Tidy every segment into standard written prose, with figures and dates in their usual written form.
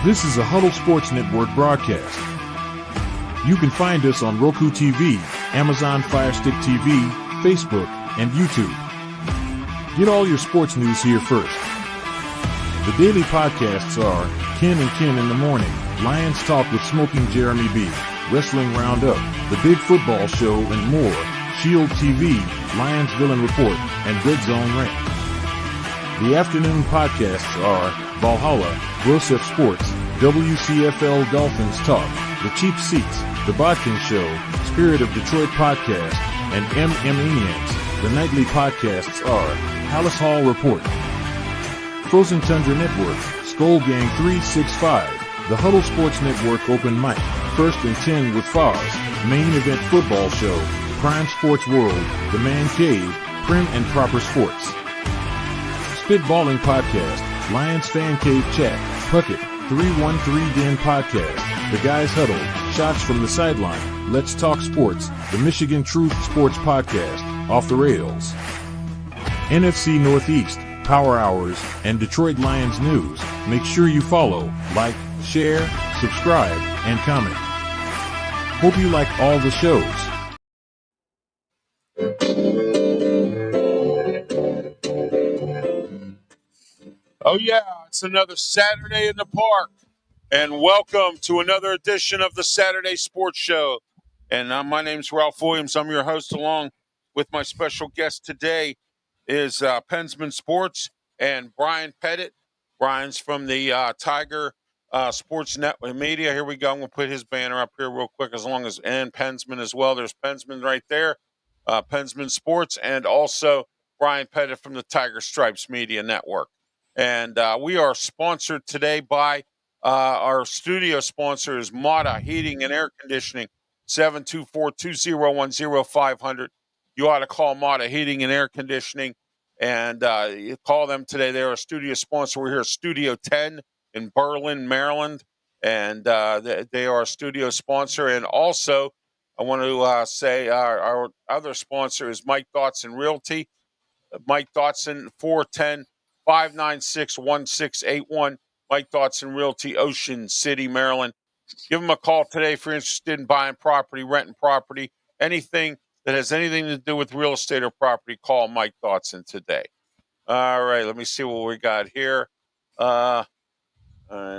This is a Huddle Sports Network broadcast. You can find us on Roku TV, Amazon Fire Stick TV, Facebook, and YouTube. Get all your sports news here first. The daily podcasts are Ken and Ken in the Morning, Lions Talk with Smoking Jeremy B, Wrestling Roundup, The Big Football Show, and more, Shield TV, Lions Villain Report, and Red Zone Rant. The afternoon podcasts are Valhalla, Grosef Sports, WCFL Dolphins Talk, The Cheap Seats, The Bodkin Show, Spirit of Detroit Podcast, and Maniacs. The nightly podcasts are Palace Hall Report, Frozen Tundra Network, Skull Gang 365, The Huddle Sports Network Open Mic, First and 10 with Foz, Main Event Football Show, Prime Sports World, The Man Cave, Prim and Proper Sports. Spitballing Podcast, Lions Fan Cave Chat, Puckett, 313 Den Podcast, The Guys Huddle, Shots from the Sideline, Let's Talk Sports, The Michigan Truth Sports Podcast, Off the Rails, NFC Northeast, Power Hours, and Detroit Lions News. Make sure you follow, like, share, subscribe, and comment. Hope you like all the shows. Oh yeah, it's another Saturday in the park, and welcome to another edition of the Saturday Sports Show. And my name's Ralph Williams. I'm your host, along with my special guest today is Pensman Sports and Brian Pettit. Brian's from the Tiger Sports Network Media. Here we go. I'm going to put his banner up here real quick, and Pensman as well. There's Pensman right there, Pensman Sports, and also Brian Pettit from the Tiger Stripes Media Network. And we are sponsored today by our studio sponsor is Mata Heating and Air Conditioning, 724-201-0500. You ought to call Mata Heating and Air Conditioning, and you call them today. They're a studio sponsor. We're here at Studio 10 in Berlin, Maryland, and they are a studio sponsor. And also, I want to say our other sponsor is Mike Dotson Realty. Mike Dotson, 410-596-1681. Mike Dotson Realty, Ocean City, Maryland. Give them a call today if you're interested in buying property, renting property, anything that has anything to do with real estate or property. Call Mike Dotson today. All right, let me see what we got here. Let's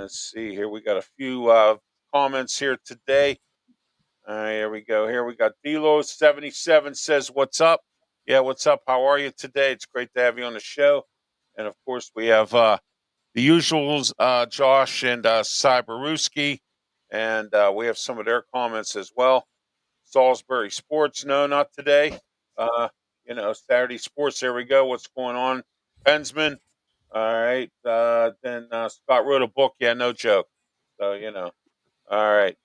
see here. We got a few comments here today. Here we go. Here we got Delo77 says, "What's up?" Yeah, what's up? How are you today? It's great to have you on the show. And, of course, we have the usuals, Josh and Cyberuski, and we have some of their comments as well. Salisbury Sports, no, not today. Saturday Sports, there we go. What's going on? Pensman, all right. Then Scott wrote a book. Yeah, no joke. So, all right.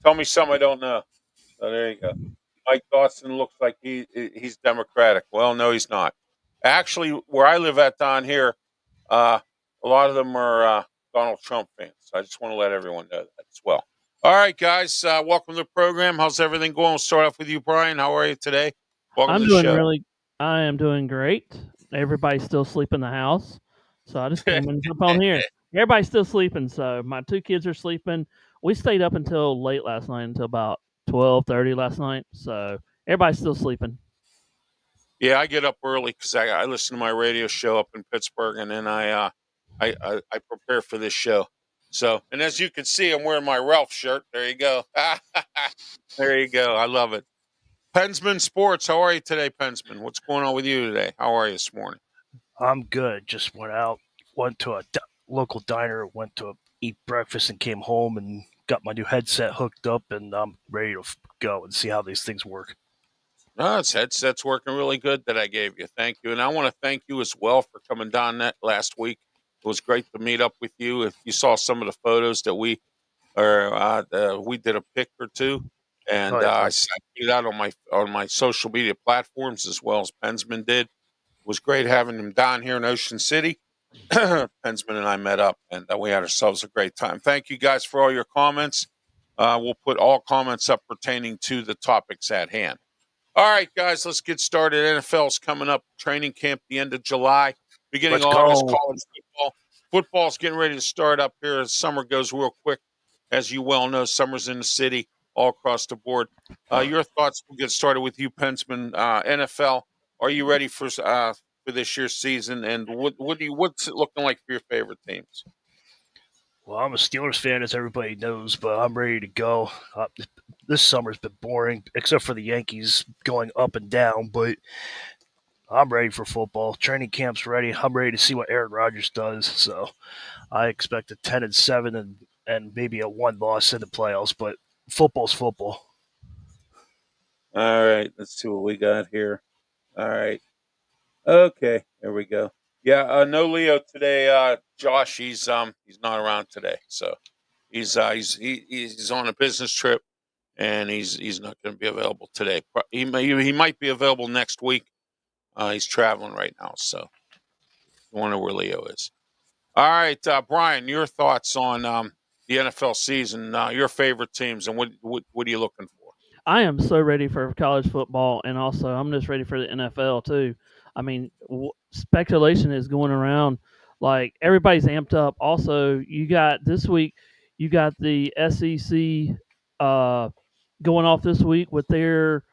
Tell me something I don't know. So there you go. Mike Dotson looks like he's Democratic. Well, no, he's not. Actually, where I live at down here, a lot of them are Donald Trump fans. I just want to let everyone know that as well. All right, guys, welcome to the program. How's everything going? We'll start off with you, Brian. How are you today? Welcome to the show. I am doing great. Everybody's still asleep in the house, so I just came and jump on here. Everybody's still sleeping, so my two kids are sleeping. We stayed up until late last night, until about 12:30 last night, so everybody's still sleeping. Yeah, I get up early because I listen to my radio show up in Pittsburgh, and then I prepare for this show. So, and as you can see, I'm wearing my Ralph shirt. There you go. There you go. I love it. Pensman Sports, how are you today, Pensman? What's going on with you today? How are you this morning? I'm good. Just went to a local diner, went to eat breakfast, and came home and got my new headset hooked up, and I'm ready to go and see how these things work. No, this headset's working really good that I gave you. Thank you. And I want to thank you as well for coming down that last week. It was great to meet up with you. If you saw some of the photos that we did a pic or two, and I put it out on my social media platforms as well as Pensman did. It was great having him down here in Ocean City. Pensman and I met up, and we had ourselves a great time. Thank you guys for all your comments. We'll put all comments up pertaining to the topics at hand. All right, guys, let's get started. NFL's coming up. Training camp the end of July, beginning of August. College football. football's getting ready to start up here. Summer goes real quick, as you well know. Summer's in the city, all across the board. Your thoughts? We'll get started with you, Pensman. NFL. Are you ready for this year's season? And what's it looking like for your favorite teams? Well, I'm a Steelers fan, as everybody knows, but I'm ready to go. This summer's been boring, except for the Yankees going up and down, but I'm ready for football. Training camp's ready. I'm ready to see what Aaron Rodgers does. So I expect a 10-7 and maybe a 1 loss in the playoffs, but football's football. All right, let's see what we got here. All right. Okay, there we go. Yeah, no Leo today. Josh, he's not around today, so he's on a business trip, and he's not going to be available today. He might be available next week. He's traveling right now, so I wonder where Leo is. All right, Brian, your thoughts on the NFL season? Your favorite teams, and what are you looking for? I am so ready for college football, and also I'm just ready for the NFL too. I mean, speculation is going around, like everybody's amped up. Also, you got this week, you got the SEC going off this week with their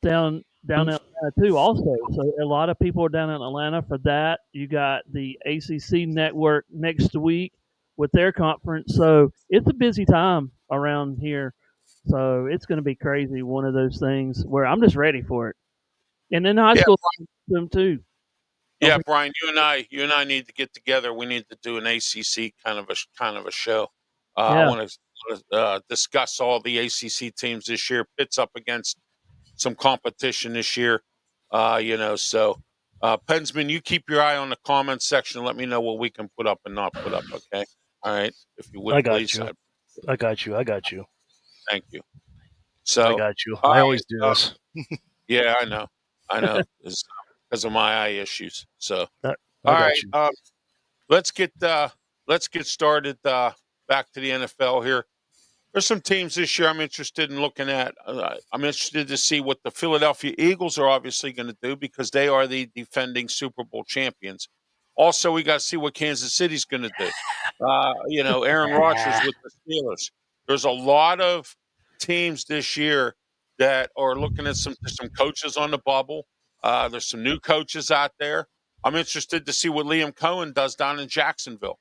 down in Atlanta too. Also, so a lot of people are down in Atlanta for that. You got the ACC network next week with their conference, so it's a busy time around here. So it's going to be crazy. One of those things where I'm just ready for it. And then high school them too. Yeah, Brian, you and I need to get together. We need to do an ACC kind of a show. I want to discuss all the ACC teams this year. Pitt's up against some competition this year, So, Pensman, you keep your eye on the comments section. Let me know what we can put up and not put up. Okay, all right. If you would, I got please. you. I got you. Thank you. So I got you. I always do this. Yeah, I know. It's because of my eye issues. So, all right. Let's get started. Back to the NFL here. There's some teams this year I'm interested in looking at. I'm interested to see what the Philadelphia Eagles are obviously going to do because they are the defending Super Bowl champions. Also, we got to see what Kansas City's going to do. Aaron Rodgers with the Steelers. There's a lot of teams this year that are looking at some coaches on the bubble. There's some new coaches out there. I'm interested to see what Liam Cohen does down in Jacksonville.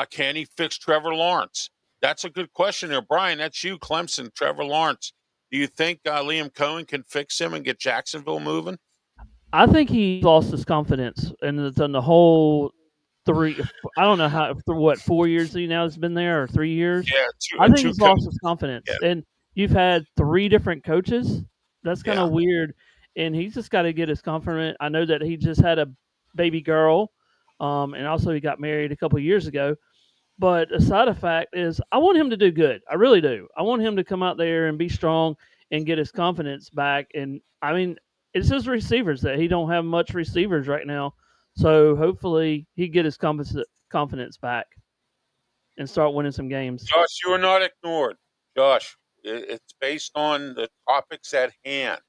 Can he fix Trevor Lawrence? That's a good question there. Brian, that's you, Clemson, Trevor Lawrence. Do you think Liam Cohen can fix him and get Jacksonville moving? I think he lost his confidence, and it's on the whole 3. I don't know 4 years he now has been there, or 3 years. Yeah, I think he's lost his confidence, and you've had 3 different coaches. That's kind of weird, and he's just got to get his confidence. I know that he just had a baby girl, and also he got married a couple of years ago. But a side effect is I want him to do good. I really do. I want him to come out there and be strong and get his confidence back. And I mean, it's his receivers that he don't have much receivers right now. So hopefully he get his confidence back and start winning some games. Josh, you are not ignored. Josh, it's based on the topics at hand.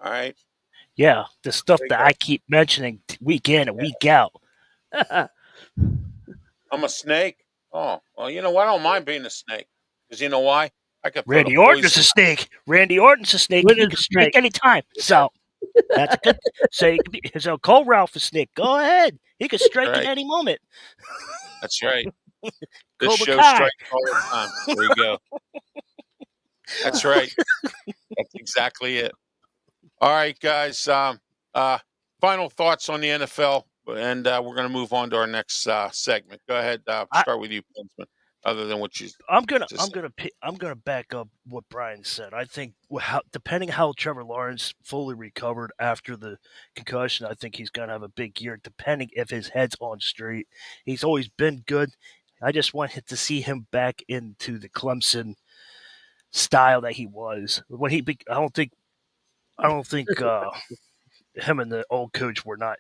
All right. Yeah, the stuff that I keep mentioning week in and week out. I'm a snake. Oh, well, you know what? I don't mind being a snake. Because you know why? I could Randy Orton's a snake. Randy Orton's a snake. He can strike anytime. So that's good. So call Ralph a snake. Go ahead. He can strike at any moment. That's right. This show strikes all the time. There you go. That's right. That's exactly it. All right, guys. Final thoughts on the NFL. And we're going to move on to our next segment. Go ahead. Start with you, Pensman. Other than what you, I'm gonna back up what Brian said. I think depending how Trevor Lawrence fully recovered after the concussion, I think he's gonna have a big year. Depending if his head's on straight, he's always been good. I just wanted to see him back into the Clemson style that he was when he. I don't think him and the old coach were not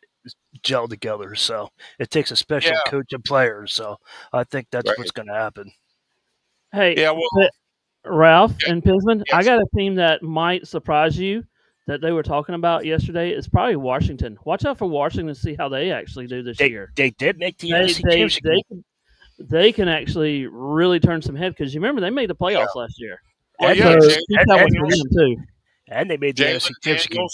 gel together, so it takes a special coach and player. So I think that's what's going to happen. Hey, Ralph and Pisman, I got a team that might surprise you that they were talking about yesterday is probably Washington. Watch out for Washington to see how they actually do this year. They did make the They NFC they Championship they game. can, they can actually really turn some head because you remember they made the playoffs last year. Well, And yeah, So Jalen keep that one for Daniels, them too. and they made the NFC Championship game.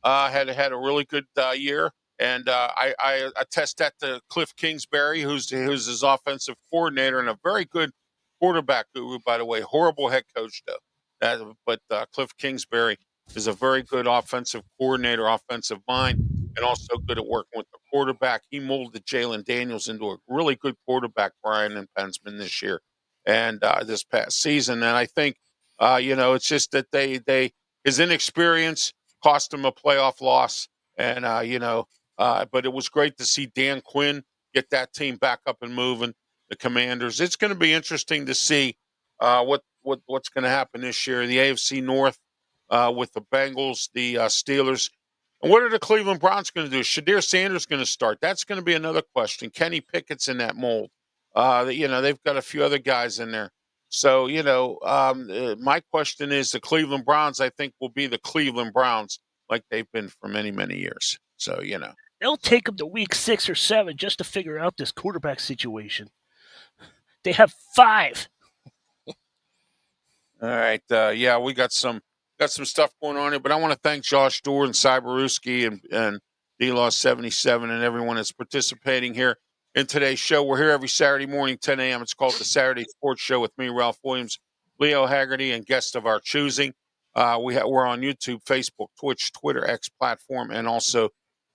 Daniels had a really good year, and I attest that to Cliff Kingsbury, who's his offensive coordinator and a very good quarterback guru, by the way. Horrible head coach though, but Cliff Kingsbury is a very good offensive coordinator, offensive mind, and also good at working with the quarterback. He molded Jalen Daniels into a really good quarterback, Brian and Pensman, this year and this past season. And I think it's just that his inexperience cost him a playoff loss, and but it was great to see Dan Quinn get that team back up and moving. The Commanders. It's going to be interesting to see what's going to happen this year. The AFC North with the Bengals, the Steelers, and what are the Cleveland Browns going to do? Is Shadir Sanders going to start? That's going to be another question. Kenny Pickett's in that mold. They've got a few other guys in there. So, my question is the Cleveland Browns, I think, will be the Cleveland Browns like they've been for many, many years. So, They'll take them to week 6 or 7 just to figure out this quarterback situation. They have 5. All right. We got some stuff going on here, but I want to thank Josh Dorr and Cyberuski and D-Law77 and everyone that's participating here in today's show. We're here every Saturday morning, 10 a.m. It's called the Saturday Sports Show with me, Ralph Williams, Leo Haggerty, and guests of our choosing. We're on YouTube, Facebook, Twitch, Twitter, X platform, and also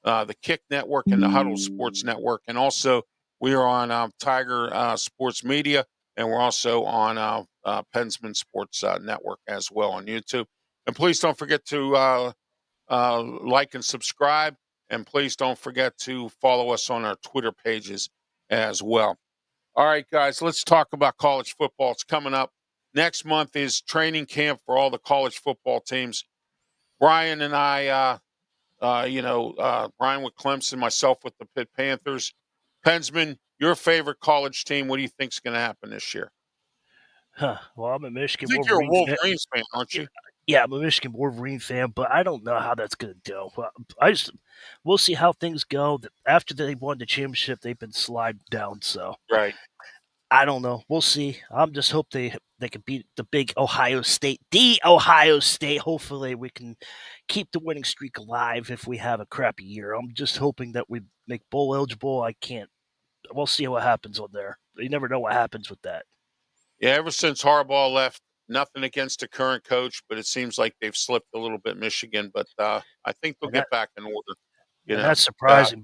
the Kick Network and the Huddle Sports Network. And also we are on Tiger Sports Media, and we're also on Pensman Sports Network as well on YouTube. And please don't forget to like and subscribe. And please don't forget to follow us on our Twitter pages as well. All right, guys, let's talk about college football. It's coming up. Next month is training camp for all the college football teams. Brian and I, Brian with Clemson, myself with the Pitt Panthers. Pensman, your favorite college team, what do you think is going to happen this year? Well, I'm a Michigan I think Wolverine you're a Wolverines fan, aren't you? Yeah, I'm a Michigan Wolverine fan, but I don't know how that's going to go. We'll see how things go. After they won the championship, they've been sliding down. So Right. I don't know. We'll see. I'm just hope they can beat the big Ohio State. The Ohio State. Hopefully, we can keep the winning streak alive if we have a crappy year. I'm just hoping that we make bowl eligible. We'll see what happens on there. You never know what happens with that. Yeah, ever since Harbaugh left, nothing against the current coach, but it seems like they've slipped a little bit, Michigan. But I think they'll get back in order. That's surprising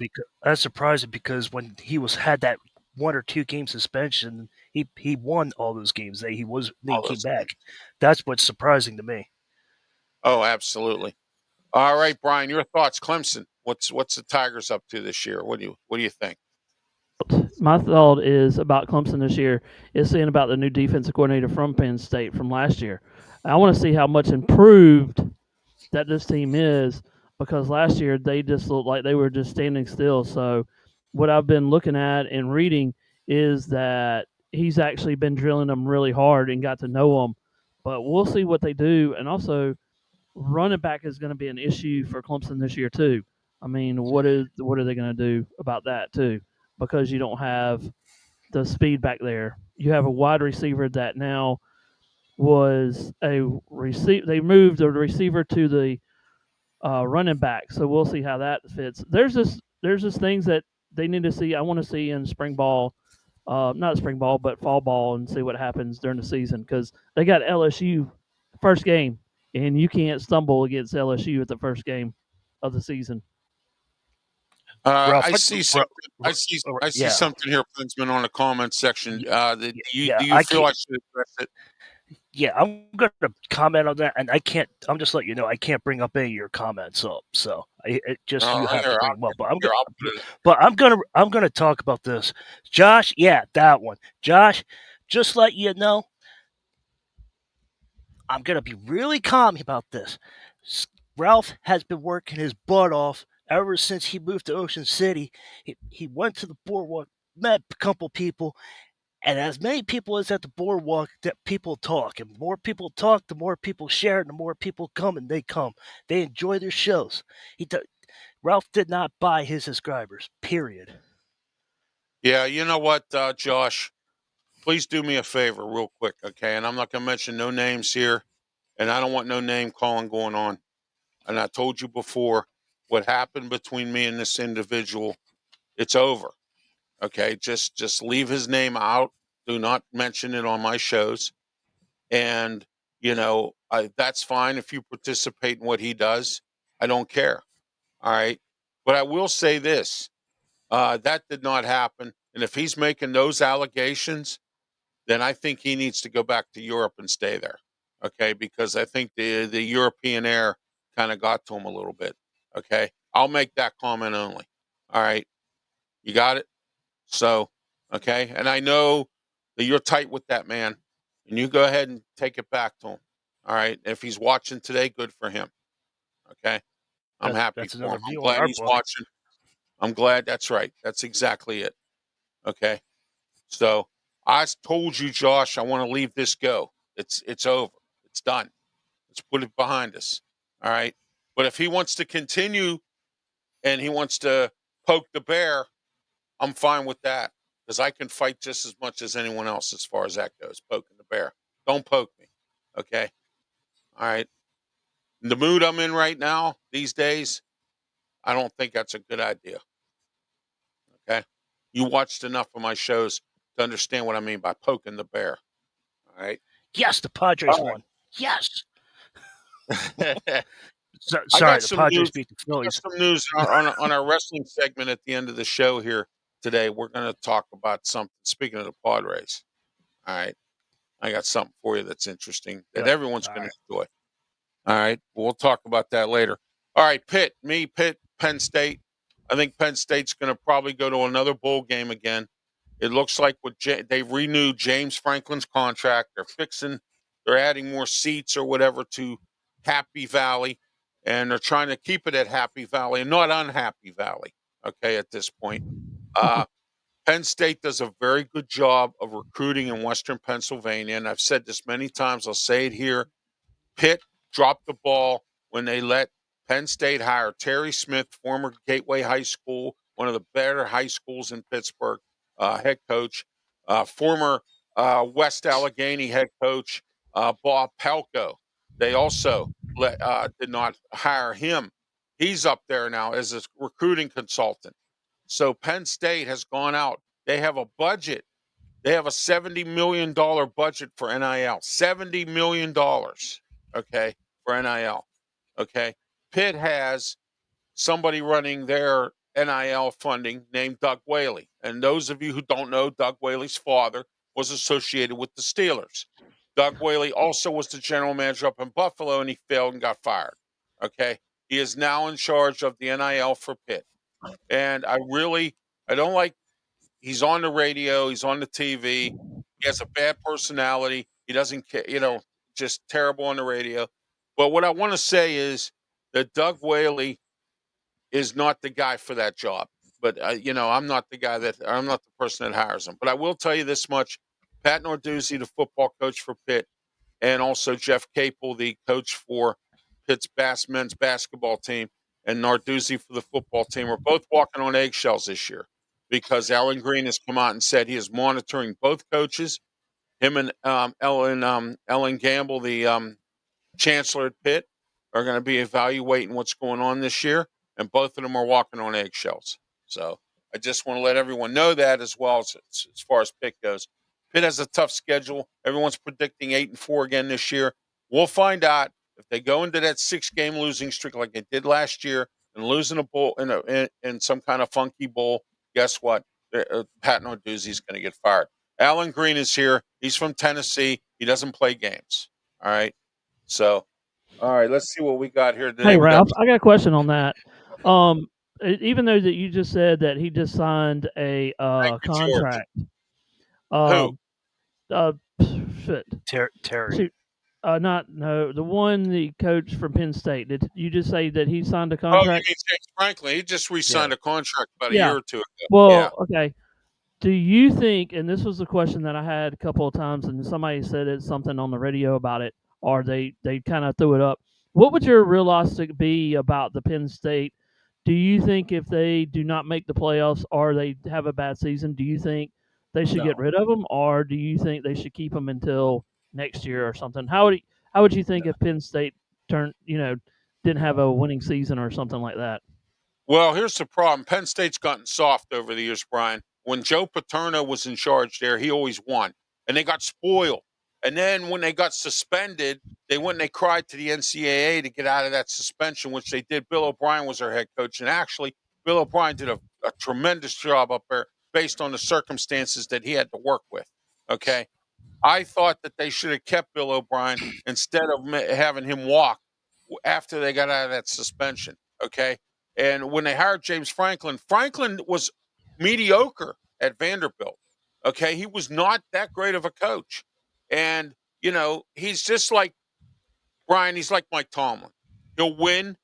because when he had that 1 or 2 game suspension, he won all those games. He came back. That's what's surprising to me. Oh, absolutely. All right, Brian, your thoughts, Clemson. What's the Tigers up to this year? What do you think? My thought is about Clemson this year is seeing about the new defensive coordinator from Penn State from last year. I want to see how much improved that this team is because last year they just looked like they were just standing still. So what I've been looking at and reading is that he's actually been drilling them really hard and got to know them. But we'll see what they do. And also, running back is going to be an issue for Clemson this year too. I mean, what are they going to do about that too? Because you don't have the speed back there. You have a wide receiver that now was a receiver. They moved the receiver to the running back, so we'll see how that fits. There's just things that they need to see. I want to see in spring ball, not spring ball, but fall ball, and see what happens during the season because they got LSU first game, and you can't stumble against LSU at the first game of the season. I see something here, Pensman, on the comment section. Do you feel I should address it? Yeah, I'm going to comment on that, and I can't. I'm just letting you know I can't bring up any of your comments up. So you have to bring them up. I'm gonna talk about this, Josh. Yeah, that one, Josh. Just let you know, I'm gonna be really calm about this. Ralph has been working his butt off ever since he moved to Ocean City. He went to the boardwalk, met a couple people, And as many people as at the boardwalk, that people talk, and more people talk, the more people share, and the more people come, and they come. They enjoy their shows. Ralph did not buy his subscribers. Period. Yeah, you know what, Josh? Please do me a favor, real quick, okay? And I'm not going to mention no names here, and I don't want no name calling going on. And I told you before, what happened between me and this individual, it's over. Okay, just leave his name out. Do not mention it on my shows. And that's fine if you participate in what he does. I don't care. All right, but I will say this: that did not happen. And if he's making those allegations, then I think he needs to go back to Europe and stay there. Okay, because I think the European air kind of got to him a little bit. Okay, I'll make that comment only. All right, you got it. So, okay, and I know that you're tight with that man, and you go ahead and take it back to him. All right, if he's watching today, good for him. Okay, I'm happy That's for another him. I'm view on glad our he's book. watching. I'm glad. That's right. That's exactly it. Okay, so I told you, Josh, I want to leave this go. It's over. It's done. Let's put it behind us. All right. But if he wants to continue and he wants to poke the bear, I'm fine with that because I can fight just as much as anyone else as far as that goes, poking the bear. Don't poke me. Okay. All right. In the mood I'm in right now, these days, I don't think that's a good idea. Okay. You watched enough of my shows to understand what I mean by poking the bear. All right. Yes, the Padres All won. Yes. right. Sorry, the Padres beat the I got Phillies. some news on our wrestling segment at the end of the show here today. We're going to talk about something. Speaking of the Padres, all right, I got something for you that's interesting that Good. everyone's All going right. to enjoy. All right, we'll talk about that later. All right, Pitt, Penn State. I think Penn State's going to probably go to another bowl game again. It looks like they renewed James Franklin's contract. They're adding more seats or whatever to Happy Valley, and they're trying to keep it at Happy Valley and not Unhappy Valley. Okay, at this point, Penn State does a very good job of recruiting in Western Pennsylvania, and I've said this many times. I'll say it here. Pitt dropped the ball when they let Penn State hire Terry Smith, former Gateway High School, one of the better high schools in Pittsburgh, head coach, former West Allegheny head coach, Bob Pelko. They also did not hire him. He's up there now as a recruiting consultant. So Penn State has gone out. They have a budget. They have a $70 million budget for NIL. $70 million. Okay, for NIL. Okay. Pitt has somebody running their NIL funding named Doug Whaley. And those of you who don't know, Doug Whaley's father was associated with the Steelers. Doug Whaley also was the general manager up in Buffalo, and he failed and got fired. Okay. He is now in charge of the NIL for Pitt. And I don't like, he's on the radio, he's on the TV, he has a bad personality, he doesn't care, just terrible on the radio. But what I want to say is that Doug Whaley is not the guy for that job. But I'm not the person that hires him. But I will tell you this much: Pat Narduzzi, the football coach for Pitt, and also Jeff Capel, the coach for Pitt's men's basketball team, and Narduzzi for the football team, are both walking on eggshells this year because Alan Green has come out and said he is monitoring both coaches. Him and Ellen Gamble, the chancellor at Pitt, are going to be evaluating what's going on this year, and both of them are walking on eggshells. So I just want to let everyone know that as well as far as Pitt goes. Pitt has a tough schedule. Everyone's predicting 8-4 again this year. We'll find out if they go into that 6-game losing streak like they did last year and losing a bowl in some kind of funky bowl. Guess what? Pat Narduzzi is going to get fired. Alan Green is here. He's from Tennessee. He doesn't play games. All right. So, all right, let's see what we got here today. Hey, Ralph, I got a question on that. Even though that you just said that he just signed a contract. Who? Shit. Terry. Shoot. The one the coach from Penn State. Did you just say that he signed a contract? Oh, you mean James Franklin? He just re-signed a contract about a Yeah. year or two ago. Well, Yeah. okay. Do you think, and this was a question that I had a couple of times, and somebody said it's something on the radio about it, or they kind of threw it up. What would your realistic be about the Penn State? Do you think if they do not make the playoffs or they have a bad season, do you think they should get No, rid of them, or do you think they should keep them until next year or something? How would you think if Penn State didn't have a winning season or something like that? Well, here's the problem. Penn State's gotten soft over the years, Brian. When Joe Paterno was in charge there, he always won. And they got spoiled. And then when they got suspended, they went and they cried to the NCAA to get out of that suspension, which they did. Bill O'Brien was their head coach. And actually, Bill O'Brien did a tremendous job up there based on the circumstances that he had to work with. Okay. I thought that they should have kept Bill O'Brien instead of having him walk after they got out of that suspension. Okay. And when they hired James Franklin, Franklin was mediocre at Vanderbilt. Okay. He was not that great of a coach. And, he's just like Brian, he's like Mike Tomlin. He'll win.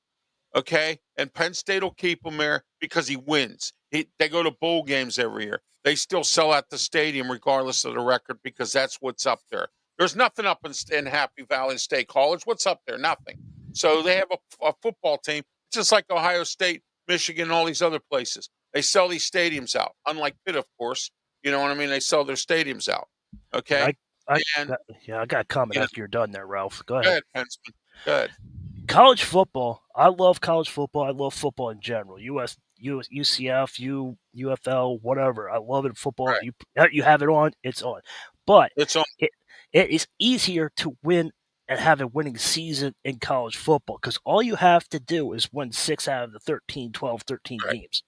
Okay. And Penn State will keep him there because he wins. They go to bowl games every year. They still sell out the stadium regardless of the record because that's what's up there. There's nothing up in Happy Valley State College. What's up there? Nothing. So they have a football team, just like Ohio State, Michigan, all these other places. They sell these stadiums out. Unlike Pitt, of course. You know what I mean? They sell their stadiums out. Okay. I got a comment Yeah. after you're done there, Ralph. Go Go ahead. ahead, Pensman. Go ahead. College football. I love college football. I love football in general. UCF, UFL, whatever. I love it. Football. Right. You have it on, it's on. But It's on. it is easier to win and have a winning season in college football because all you have to do is win 6 out of the 13 Right. games.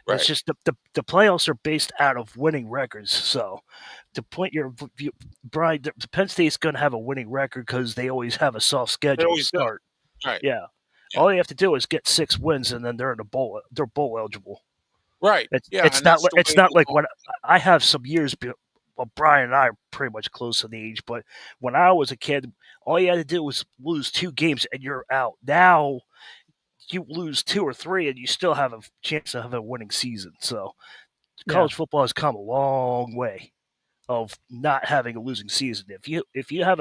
Right. It's just the playoffs are based out of winning records. So to point your view, Brian, the Penn State's going to have a winning record because they always have a soft schedule to always do. start. Right. Yeah. Yeah. All you have to do is get 6 wins, and then they're in the bowl. They're bowl eligible. Right. It's Yeah. it's and not that's the it's way not it like goes. when I have some years. Well, Brian and I are pretty much close in age, but when I was a kid, all you had to do was lose 2 games and you're out. Now you lose 2 or 3, and you still have a chance to have a winning season. So Yeah. college football has come a long way of not having a losing season. If you have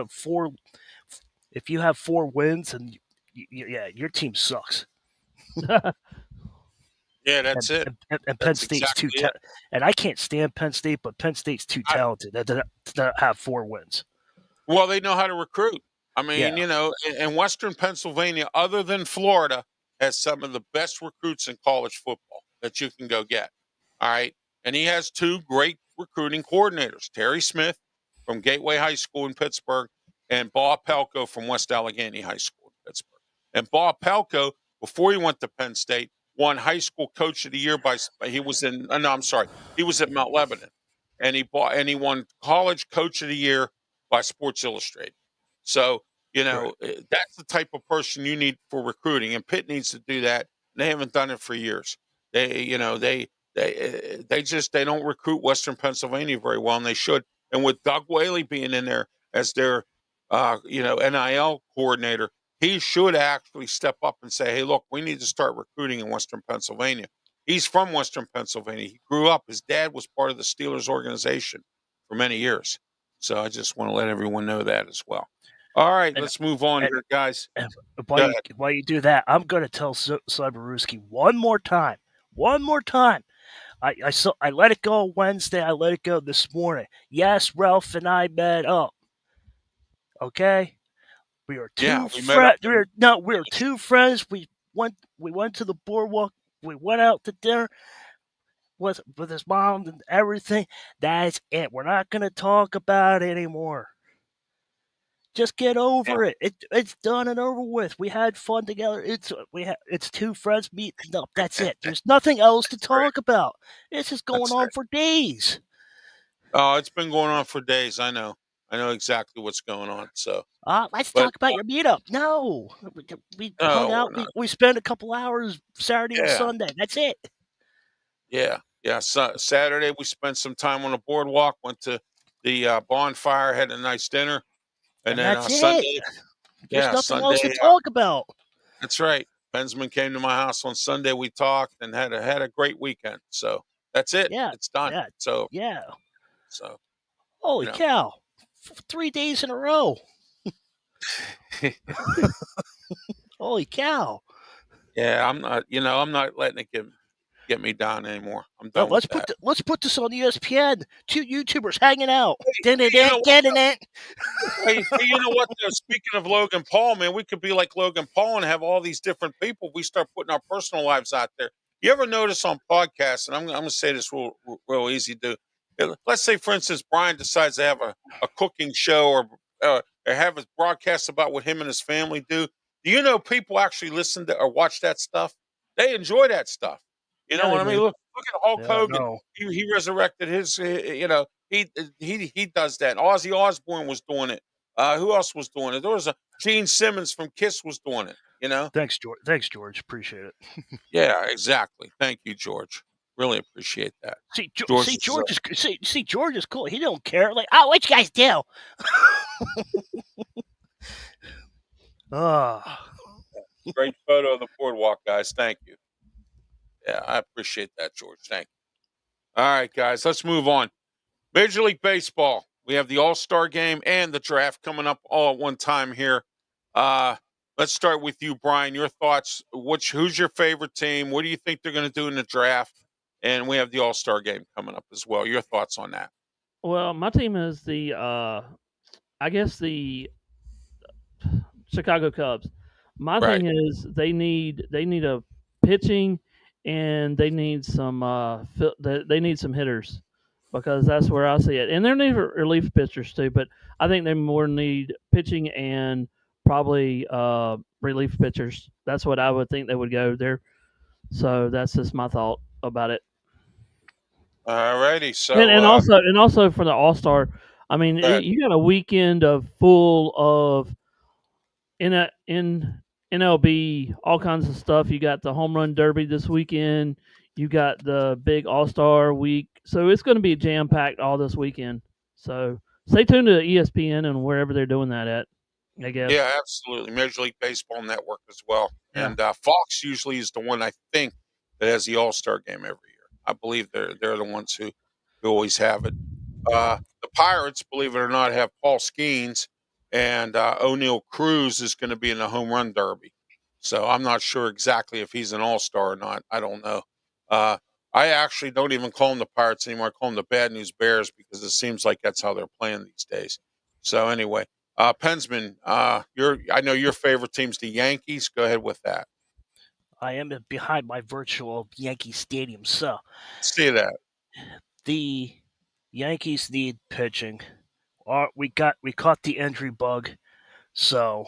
4 wins, and your team sucks. Yeah, that's it. And Penn That's State's exactly too and I can't stand Penn State, but Penn State's too talented to not have 4 wins. Well, they know how to recruit. I mean, Yeah. in Western Pennsylvania, other than Florida, has some of the best recruits in college football that you can go get. All right. And he has 2 great recruiting coordinators, Terry Smith from Gateway High School in Pittsburgh and Bob Pelko from West Allegheny High School in Pittsburgh. And Bob Pelko, before he went to Penn State, won High School Coach of the Year he was at Mount Lebanon. And he won College Coach of the Year by Sports Illustrated. So, that's the type of person you need for recruiting, and Pitt needs to do that. They haven't done it for years. They don't recruit Western Pennsylvania very well, and they should. And with Doug Whaley being in there as their, NIL coordinator, he should actually step up and say, "Hey, look, we need to start recruiting in Western Pennsylvania." He's from Western Pennsylvania. He grew up. His dad was part of the Steelers organization for many years. So I just want to let everyone know that as well. All right, let's move on here, guys. While you do that, I'm going to tell Cyberuski one more time. I let it go Wednesday. I let it go this morning. Yes, Ralph and I met up. Okay, we are two friends. We are 2 friends. We went to the boardwalk. We went out to dinner with his mom and everything. That's it. We're not going to talk about it anymore. Just get over it. It's done and over with. We had fun together. It's 2 friends meeting up. That's it. There's nothing else to talk about. This is going on for days. Oh, it's been going on for days. I know exactly what's going on. So let's talk about your meetup. No, we hung out. We spent a couple hours Saturday and Sunday. That's it. Yeah. So, Saturday we spent some time on the boardwalk. Went to the bonfire. Had a nice dinner. And then that's Sunday, there's nothing else to talk about. That's right. Bensman came to my house on Sunday. We talked and had a great weekend. So That's it. Yeah, It's done. yeah, So yeah. you Holy know. cow! 3 days in a row. Holy cow! Yeah, I'm not letting it get me down anymore. I'm Oh, done with that. let's put this on ESPN. 2 YouTubers hanging out. Hey, you know what? Getting it. Hey, you know what? Though? Speaking of Logan Paul, man, we could be like Logan Paul and have all these different people. We start putting our personal lives out there. You ever notice on podcasts? And I'm going to say this real easy. Let's say, for instance, Brian decides to have a cooking show or have a broadcast about what him and his family do. Do you know people actually listen to or watch that stuff? They enjoy that stuff. You know Yeah, what they I mean? do. Look at Hulk Yeah, Hogan. no. He resurrected his. He does that. Ozzy Osbourne was doing it. Who else was doing it? There was a Gene Simmons from Kiss was doing it. You know? Thanks, George. Thanks, George. Appreciate it. Yeah, exactly. Thank you, George. Really appreciate that. See, George is cool. He don't care. Like, oh, what you guys do? Ah, Great photo of the boardwalk, guys. Thank you. Yeah, I appreciate that, George. Thank you. All right, guys, let's move on. Major League Baseball. We have the All-Star game and the draft coming up all at one time here. Let's start with you, Brian. Your thoughts. Who's your favorite team? What do you think they're going to do in the draft? And we have the All-Star game coming up as well. Your thoughts on that? Well, my team is the I guess the Chicago Cubs. My Right. thing is they need a pitching and they need some they need some hitters because that's where I see it. And they need relief pitchers too, but I think they more need pitching and probably relief pitchers. That's what I would think they would go there. So that's just my thought about it. All righty. So, And also for the All Star, I mean, go ahead. you got a weekend of full of in MLB all kinds of stuff. You got the home run derby this weekend. You got the big All Star week, so it's going to be jam packed all this weekend. So stay tuned to ESPN and wherever they're doing that at. I guess. Yeah, absolutely. Major League Baseball Network as well. Yeah. And Fox usually is the one I think that has the All-Star game every year. I believe they're the ones who always have it. The Pirates, believe it or not, have Paul Skeens, and O'Neill Cruz is going to be in the home run derby. So I'm not sure exactly if he's an All-Star or not. I don't know. I actually don't even call them the Pirates anymore. I call them the Bad News Bears because it seems like that's how they're playing these days. So anyway, Pensman, I know your favorite team's the Yankees. Go ahead with that. I am behind my virtual Yankee Stadium. So See that. the Yankees need pitching. We caught the injury bug. So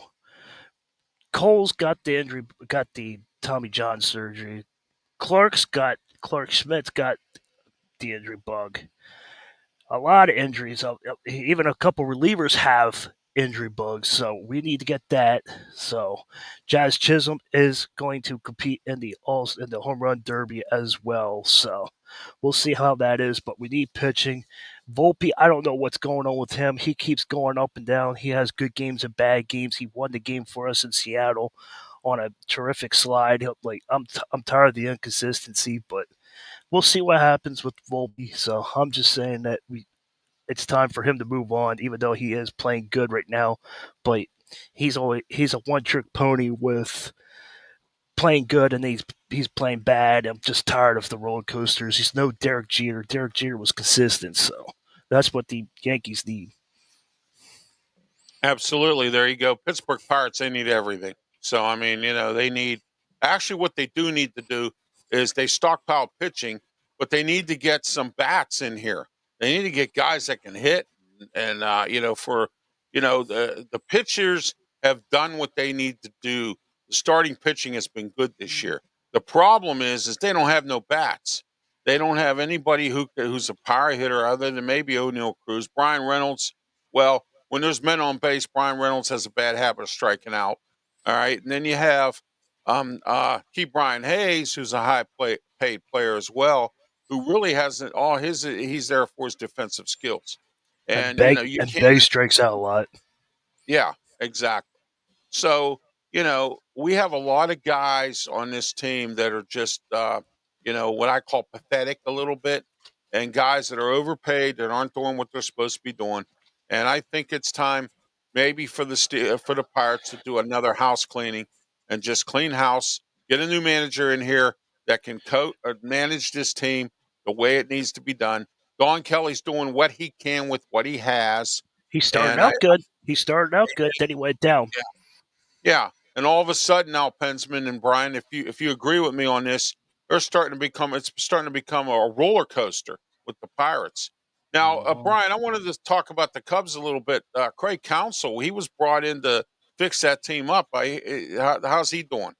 Cole's got the Tommy John surgery. Clark Schmidt's got the injury bug. A lot of injuries. Even a couple relievers have injury bugs, so we need to get that. So Jazz Chisholm is going to compete in the home run derby as well. So we'll see how that is, but we need pitching. Volpe, I don't know what's going on with him. He keeps going up and down. He has good games and bad games. He won the game for us in Seattle on a terrific slide. I'm tired of the inconsistency, but we'll see what happens with Volpe. So I'm just saying that it's time for him to move on, even though he is playing good right now. But he's a one-trick pony with playing good and he's playing bad. I'm just tired of the roller coasters. He's no Derek Jeter. Derek Jeter was consistent, so that's what the Yankees need. Absolutely. There you go. Pittsburgh Pirates, they need everything. So, I mean, they need actually what they do need to do is they stockpile pitching, but they need to get some bats in here. They need to get guys that can hit. And, the pitchers have done what they need to do. The starting pitching has been good this year. The problem is they don't have no bats. They don't have anybody who's a power hitter other than maybe O'Neill Cruz. Brian Reynolds, well, when there's men on base, Brian Reynolds has a bad habit of striking out. All right. And then you have Key Brian Hayes, who's a high-paid player as well, who really hasn't he's there for his defensive skills. And Begg strikes out a lot. Yeah, exactly. So, we have a lot of guys on this team that are just what I call pathetic a little bit, and guys that are overpaid that aren't doing what they're supposed to be doing. And I think it's time maybe for the Pirates to do another house cleaning and just clean house, get a new manager in here that can manage this team the way it needs to be done. Don Kelly's doing what he can with what he has. He started out good. Then he went down. Yeah. And all of a sudden now, Pensman and Brian, if you agree with me on this, it's starting to become a roller coaster with the Pirates. Now, Brian, I wanted to talk about the Cubs a little bit. Craig Counsell, he was brought in to fix that team up. How's he doing?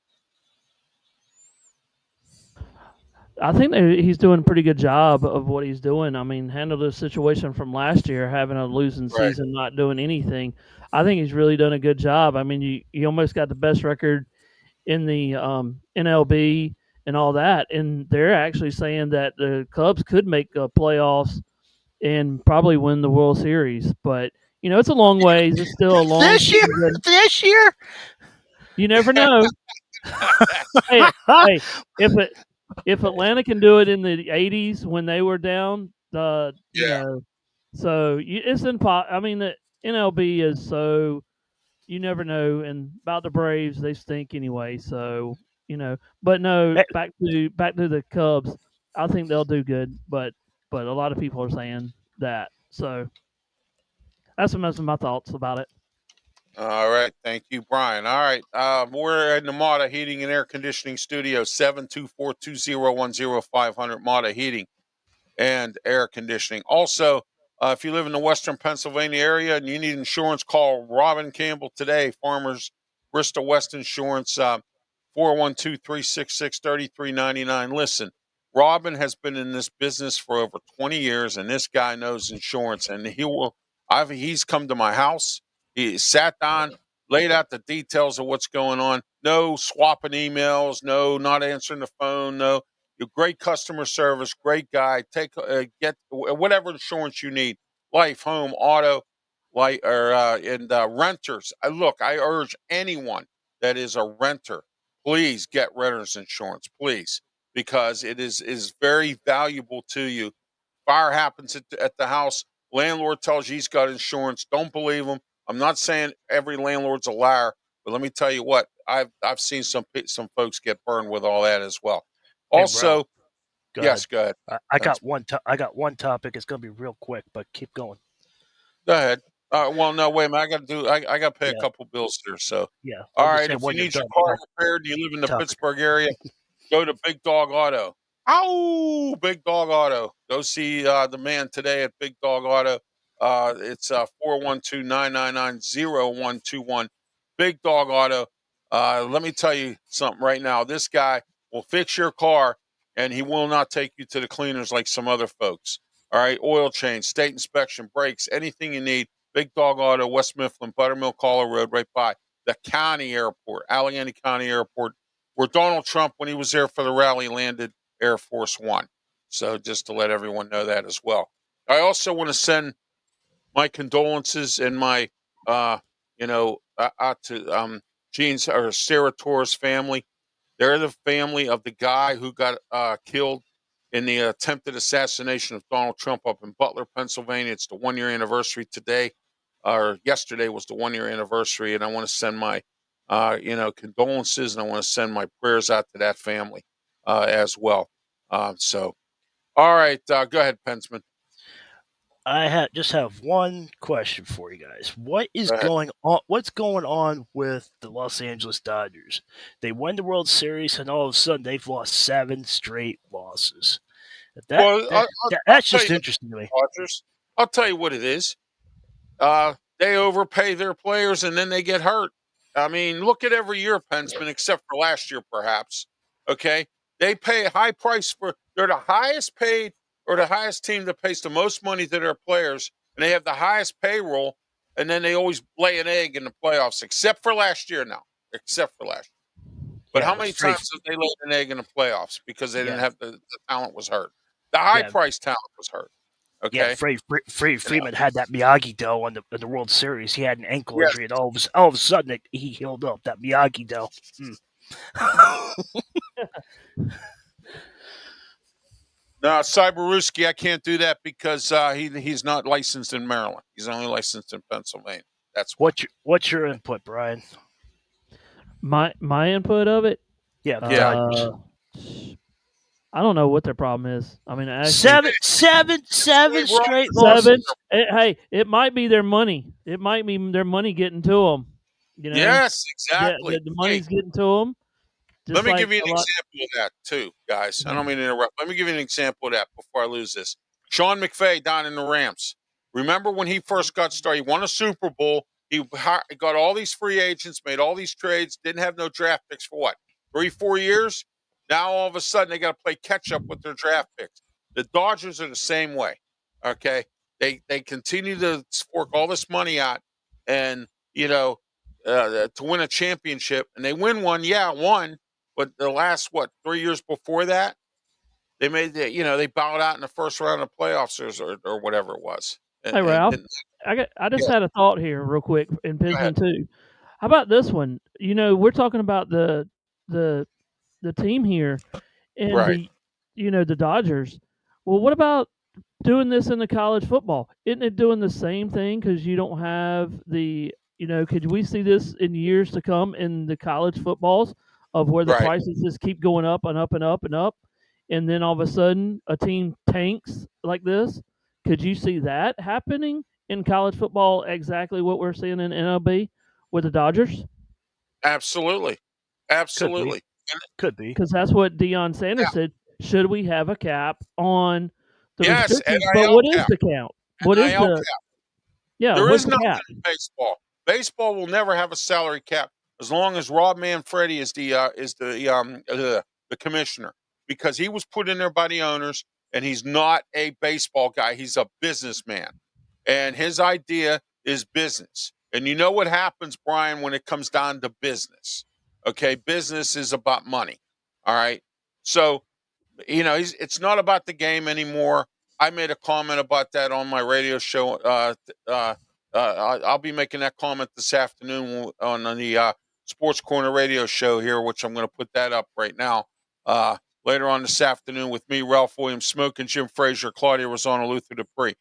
I think that he's doing a pretty good job of what he's doing. I mean, handled the situation from last year, having a losing season, not doing anything. I think he's really done a good job. I mean, you almost got the best record in the NLB and all that, and they're actually saying that the Cubs could make playoffs and probably win the World Series. But it's a long ways. It's still a long season. This year, you never know. hey, if Atlanta can do it in the '80s when they were down, so it's impossible. I mean, the NLB is so you never know, and about the Braves, they stink anyway. So but no, back to the Cubs. I think they'll do good, but a lot of people are saying that. So that's most of my thoughts about it. All right. Thank you, Brian. All right. We're at the Mata Heating and Air Conditioning Studio, 724-201-0500, Mata Heating and Air Conditioning. Also, if you live in the Western Pennsylvania area and you need insurance, call Robin Campbell today, Farmers Bristol West Insurance, 412-366-3399. Listen, Robin has been in this business for over 20 years, and this guy knows insurance, and he's come to my house. He sat down, laid out the details of what's going on. No swapping emails, no not answering the phone, no. Great customer service, great guy. Get whatever insurance you need, life, home, auto, and renters. I urge anyone that is a renter, please get renter's insurance, please, because it is very valuable to you. Fire happens at the house. Landlord tells you he's got insurance. Don't believe him. I'm not saying every landlord's a liar, but let me tell you what, I've seen some folks get burned with all that as well. Also, yes, go ahead. I got one topic. It's going to be real quick, but keep going. Go ahead. Well, no, wait a minute. I got to pay a couple bills here. So, all right. If you need your car repaired, you live in the Pittsburgh area, go to Big Dog Auto. Ow! Big Dog Auto. Go see the man today at Big Dog Auto. It's 412-999-0121. Big Dog Auto. Let me tell you something right now. This guy will fix your car, and he will not take you to the cleaners like some other folks. All right, oil change, state inspection, brakes, anything you need. Big Dog Auto, West Mifflin, Buttermilk Collar Road, right by the county airport, Allegheny County Airport, where Donald Trump, when he was there for the rally, landed Air Force One. So just to let everyone know that as well. I also want to send my condolences and my, out to Jean's or Sarah Torres' family. They're the family of the guy who got killed in the attempted assassination of Donald Trump up in Butler, Pennsylvania. It's the 1-year anniversary today, or yesterday was the 1-year anniversary, and I want to send my, condolences, and I want to send my prayers out to that family as well. All right, go ahead, Pensman. I just have one question for you guys. What is going on? What's going on with the Los Angeles Dodgers? They won the World Series, and all of a sudden they've lost 7 straight losses. That's just interesting to me. Dodgers, I'll tell you what it is. They overpay their players, and then they get hurt. I mean, look at every year, Pensman, except for last year, perhaps. Okay, they pay a high price they're the highest paid, or the highest team that pays the most money to their players, and they have the highest payroll, and then they always lay an egg in the playoffs, except for last year now. But how many times have they laid an egg in the playoffs because they didn't have the talent was hurt? The high-priced talent was hurt. Okay. Yeah, Freddie Freeman had that Miyagi-Do in the World Series. He had an ankle injury, and all of a sudden he healed up. That Miyagi-Do. No, Cyberuski, I can't do that because he's not licensed in Maryland. He's only licensed in Pennsylvania. That's why. What's your input, Brian? My input of it. Yeah, the Yeah. Dodgers. I don't know what their problem is. I mean, actually, Seven straight seven. losses. Hey, it might be their money. It might be their money getting to them. You know? Yes, Yeah, exactly. the money's getting to them. Let me give you an example of that too, guys. I don't mean to interrupt. Let me give you an example of that before I lose this. Sean McVay down in the Rams. Remember when he first got started? He won a Super Bowl. He got all these free agents, made all these trades, didn't have no draft picks for what? 3-4 years? Now all of a sudden they got to play catch up with their draft picks. The Dodgers are the same way. Okay, they continue to fork all this money out, and to win a championship, and they win one. Yeah, one. But the last 3 years before that, they made they bowed out in the first round of playoffs or whatever it was. Hey Ralph, I just had a thought here real quick in Piston too. How about this one? We're talking about the team here and right. the Dodgers. Well, what about doing this in the college football? Isn't it doing the same thing because you don't have the could we see this in years to come in the college footballs of where the prices just keep going up and up and up and up, and then all of a sudden a team tanks like this? Could you see that happening in college football? Exactly what we're seeing in MLB with the Dodgers. Absolutely. Could be because that's what Deion Sanders said. Should we have a cap on the restrictions? NIL But what cap. is the count? What is NIL the cap? Yeah, there is nothing cap? in baseball. Baseball will never have a salary cap as long as Rob Manfredi is the commissioner, because he was put in there by the owners, and he's not a baseball guy. He's a businessman, and his idea is business. And you know what happens, Brian, when it comes down to business? Okay, business is about money. All right, so it's not about the game anymore. I made a comment about that on my radio show. I'll be making that comment this afternoon on the Sports Corner radio show here, which I'm going to put that up right now. Later on this afternoon with me, Ralph Williams Smoke, and Jim Frazier, Claudia Rosano, Luther Dupree.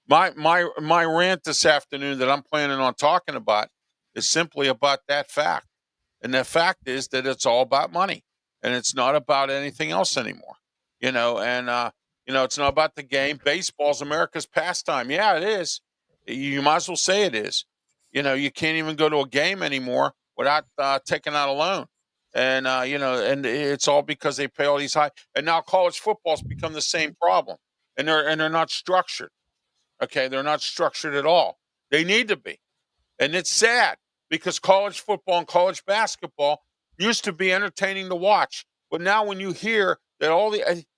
My rant this afternoon that I'm planning on talking about is simply about that fact. And the fact is that it's all about money, and it's not about anything else anymore. It's not about the game. Baseball's America's pastime. Yeah, it is. You might as well say it is. You can't even go to a game anymore without taking out a loan. And, and it's all because they pay all these high. And now college football's become the same problem. And they're not structured. Okay, they're not structured at all. They need to be. And it's sad because college football and college basketball used to be entertaining to watch. But now when you hear that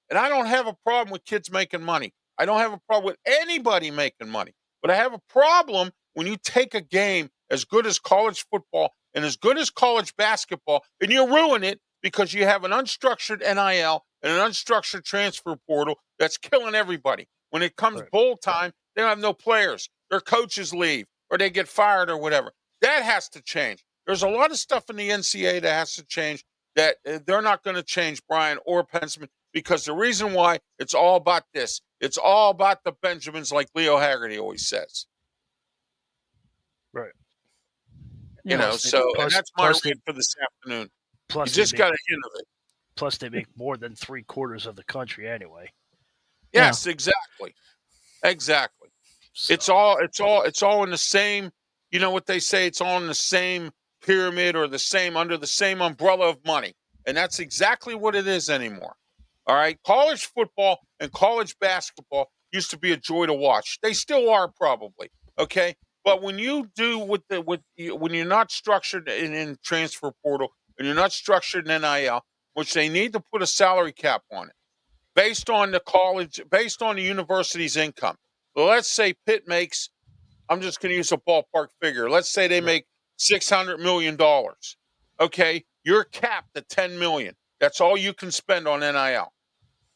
and I don't have a problem with kids making money. I don't have a problem with anybody making money. But I have a problem when you take a game as good as college football and as good as college basketball, and you ruin it because you have an unstructured NIL and an unstructured transfer portal that's killing everybody. When it comes bowl time, they don't have no players. Their coaches leave or they get fired or whatever. That has to change. There's a lot of stuff in the NCAA that has to change that they're not going to change, Brian or Pensman, because the reason why, it's all about this. It's all about the Benjamins, like Leo Haggerty always says. Right. And that's my rant for this afternoon. Plus, you just got a hint of it. Plus, they make more than 3/4 of the country anyway. Yes, exactly. So. It's all in the same. You know what they say? It's all in the same pyramid or under the same umbrella of money, and that's exactly what it is anymore. All right, college football and college basketball used to be a joy to watch. They still are, probably. Okay, but when you do when you're not structured in transfer portal and you're not structured in NIL, which they need to put a salary cap on it based on the university's income. Well, let's say Pitt makes, I'm just going to use a ballpark figure. Let's say they make $600 million. Okay, you're capped at $10 million. That's all you can spend on NIL.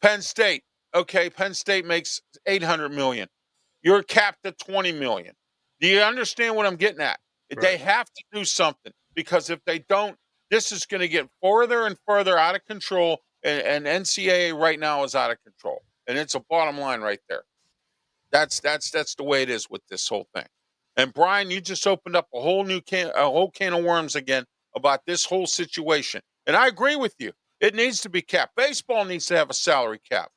Penn State makes $800 million. You're capped at $20 million. Do you understand what I'm getting at? Right. They have to do something, because if they don't, this is going to get further and further out of control, and NCAA right now is out of control. and it's a bottom line right there. That's the way it is with this whole thing. And Brian, you just opened up a whole can of worms again about this whole situation. And I agree with you. It needs to be capped. Baseball needs to have a salary cap.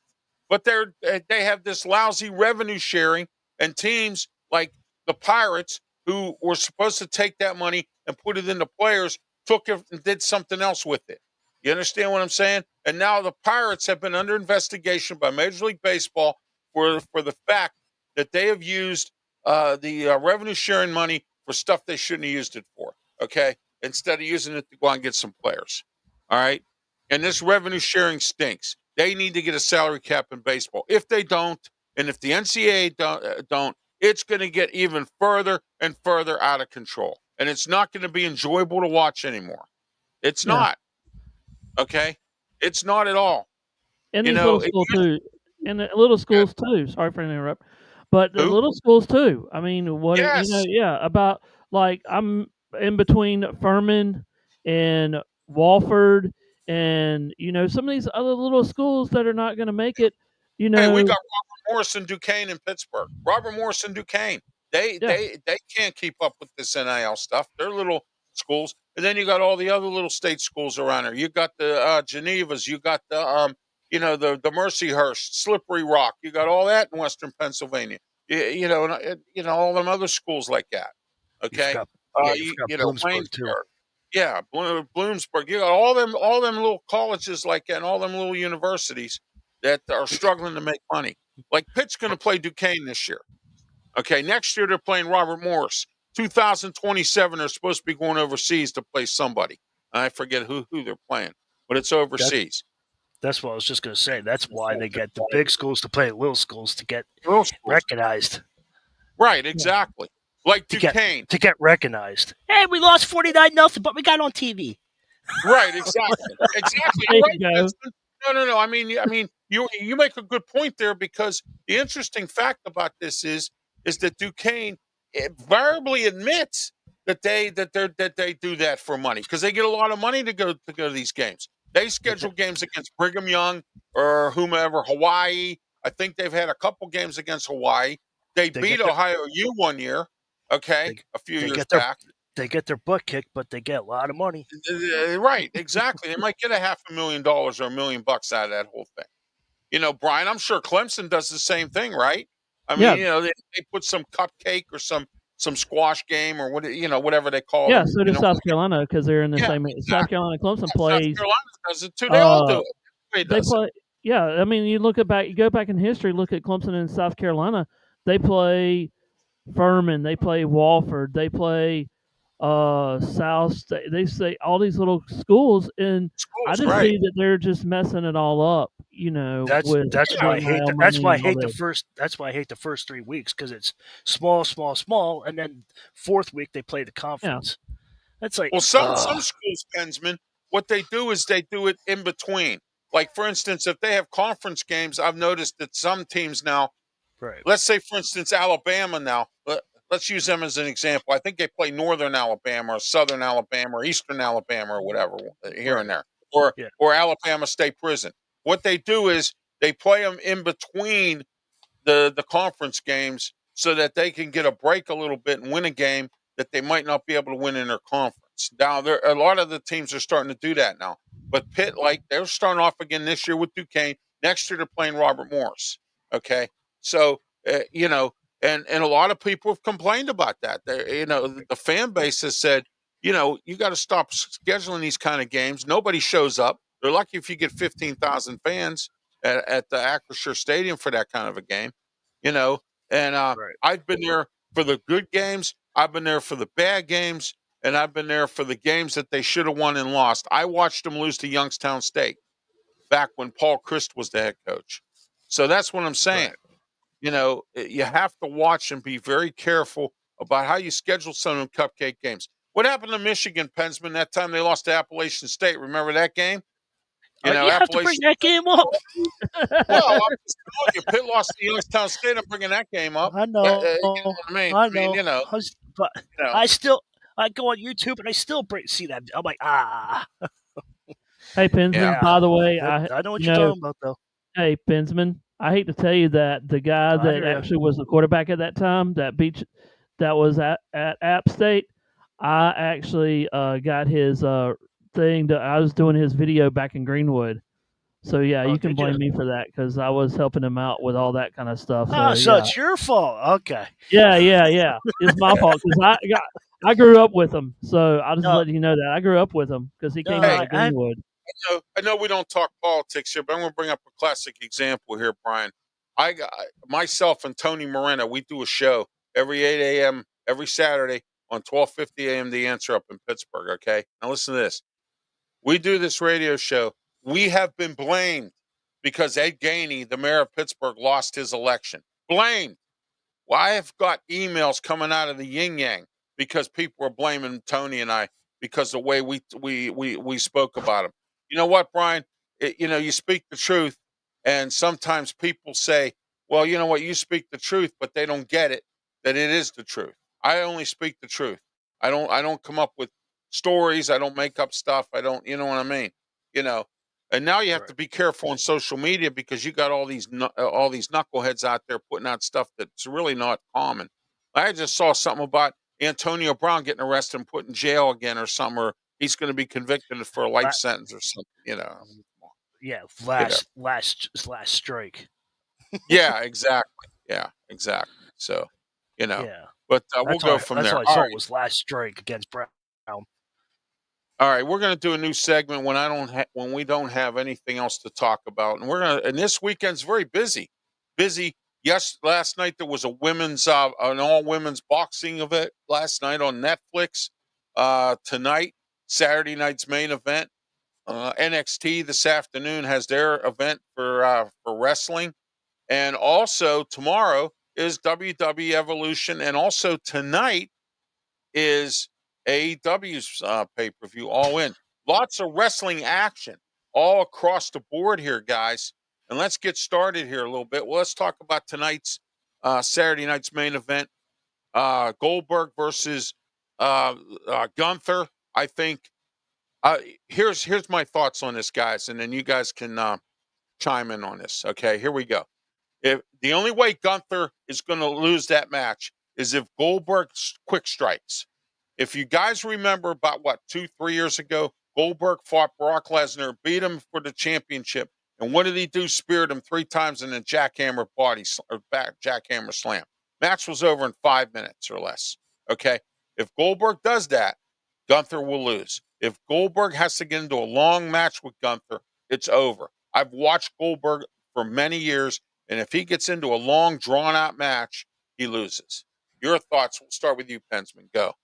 But they have this lousy revenue sharing, and teams like the Pirates, who were supposed to take that money and put it into players, took it and did something else with it. You understand what I'm saying? And now the Pirates have been under investigation by Major League Baseball for the fact that they have used the revenue sharing money for stuff they shouldn't have used it for. Okay, instead of using it to go out and get some players. All right, and this revenue sharing stinks. They need to get a salary cap in baseball. If they don't, and if the NCAA don't, it's going to get even further and further out of control, and it's not going to be enjoyable to watch anymore. It's not. Okay, it's not at all. And these little schools too, and the little schools too. Sorry for interrupting. But the little schools too. I mean, about like I'm in between Furman and Walford, and some of these other little schools that are not going to make it. Hey, we got Robert Morris and Duquesne in Pittsburgh. Robert Morris and Duquesne. They can't keep up with this NIL stuff. They're little schools, and then you got all the other little state schools around there. You got the Genevas. You got the the Mercyhurst, Slippery Rock. You got all that in Western Pennsylvania. All them other schools like that. Okay, Bloomsburg too. Yeah, Bloomsburg. You got all them little colleges like that, and all them little universities that are struggling to make money. Like Pitt's going to play Duquesne this year. Okay, next year they're playing Robert Morris. 2027 they're supposed to be going overseas to play somebody. I forget who they're playing, but it's overseas. That's what I was just going to say. That's why they get the big schools to play little schools to get recognized. Right, exactly. Like Duquesne. To get recognized. Hey, we lost 49-0, but we got on TV. Right, exactly. Exactly. Right. No. I mean, you make a good point there, because the interesting fact about this is that Duquesne invariably admits that they do that for money, because they get a lot of money to go to these games. They schedule games against Brigham Young or whomever, Hawaii. I think they've had a couple games against Hawaii. They beat Ohio U one year, a few years back. They get their butt kicked, but they get a lot of money. Right, exactly. They might get $500,000 or $1 million out of that whole thing. Brian, I'm sure Clemson does the same thing, right? I mean, they put some cupcake or some squash game or whatever they call it. Yeah, so does South Carolina, because they're in the same. Exactly. South Carolina, Clemson plays. South Carolina does it too. They all do it. They play. Yeah, I mean, you go back in history, look at Clemson and South Carolina. They play Furman, they play Walford, they play South State. They say all these little schools, and I just see that they're just messing it all up. That's why I hate. That's why I hate the first. That's why I hate the first 3 weeks, because it's small, and then fourth week they play the conference. Yeah. That's like some schools, Pensman, what they do is they do it in between. Like, for instance, if they have conference games, I've noticed that some teams now. Right. Let's say, for instance, Alabama now. Let's use them as an example. I think they play Northern Alabama or Southern Alabama or Eastern Alabama or whatever here and there, or Alabama State Prison. What they do is they play them in between the conference games so that they can get a break a little bit and win a game that they might not be able to win in their conference. Now, a lot of the teams are starting to do that now. But Pitt, they're starting off again this year with Duquesne. Next year they're playing Robert Morris. Okay, so and a lot of people have complained about that. The fan base has said, you got to stop scheduling these kind of games. Nobody shows up. They're lucky if you get 15,000 fans at the Acrisure Stadium for that kind of a game. I've been there for the good games. I've been there for the bad games. And I've been there for the games that they should have won and lost. I watched them lose to Youngstown State back when Paul Christ was the head coach. So that's what I'm saying. Right. You have to watch and be very careful about how you schedule some of them cupcake games. What happened to Michigan, Pensman, that time they lost to Appalachian State? Remember that game? You have to bring that game up. Well, I'm just telling you, Pitt lost to Youngstown State. I'm bringing that game up. I know. You know what I mean? But I go on YouTube and I still see that. I'm like, Hey, Pensman, by the way, I know what you're talking about, though. Hey, Pensman, I hate to tell you that the guy I that hear ya. actually was the quarterback at that time, that was at App State, I actually got his thing. I was doing his video back in Greenwood. So yeah, Oh, you can did you? blame me for that because I was helping him out with all that kind of stuff. Oh, So so yeah, it's your fault. Okay. yeah. It's my fault because I grew up with him. So I'll just No, let you know that I grew up with him because he no, came out Hey, of Greenwood. I know we don't talk politics here, but I'm going to bring up a classic example here, Brian. I got myself and Tony Moreno. We do a show every 8 a.m. every Saturday on 12:50 a.m. The Answer up in Pittsburgh. Okay, now listen to this. We do this radio show. We have been blamed because Ed Gainey, the mayor of Pittsburgh, lost his election. Blamed. Well, I have got emails coming out of the yin yang because people are blaming Tony and I because the way we spoke about him. You know what, Brian? You speak the truth, and sometimes people say, "Well, you know what? You speak the truth," but they don't get it that it is the truth. I only speak the truth. I don't come up with stories. I don't make up stuff. I don't. You know what I mean? You know. And now you have right. to be careful on social media because you got all these knuckleheads out there putting out stuff that's really not common. I just saw something about Antonio Brown getting arrested and put in jail again or something, or he's going to be convicted for a life La- sentence or something. yeah, You know. last strike. Yeah, exactly. Yeah, exactly. So, you know, Yeah, but we'll go from that's there. all I All saw right. was last strike against Brown. All right, we're going to do a new segment when we don't have anything else to talk about, and this weekend's very busy. Busy. Yes, last night there was an all women's boxing event last night on Netflix. Tonight, Saturday night's main event. NXT this afternoon has their event for wrestling, and also tomorrow is WWE Evolution, and also tonight is AEW's pay per view, All In. Lots of wrestling action all across the board here, guys. And let's get started here a little bit. Well, let's talk about tonight's Saturday night's main event: Goldberg versus Gunther. I think here's my thoughts on this, guys, and then you guys can chime in on this. Okay, here we go. If the only way Gunther is going to lose that match is if Goldberg quick strikes. If you guys remember about 2-3 years ago, Goldberg fought Brock Lesnar, beat him for the championship, and what did he do? Speared him 3 times in a jackhammer jackhammer slam. Match was over in 5 minutes or less. Okay, if Goldberg does that, Gunther will lose. If Goldberg has to get into a long match with Gunther, it's over. I've watched Goldberg for many years, and if he gets into a long, drawn-out match, he loses. Your thoughts? We'll start with you, Pensman. Go.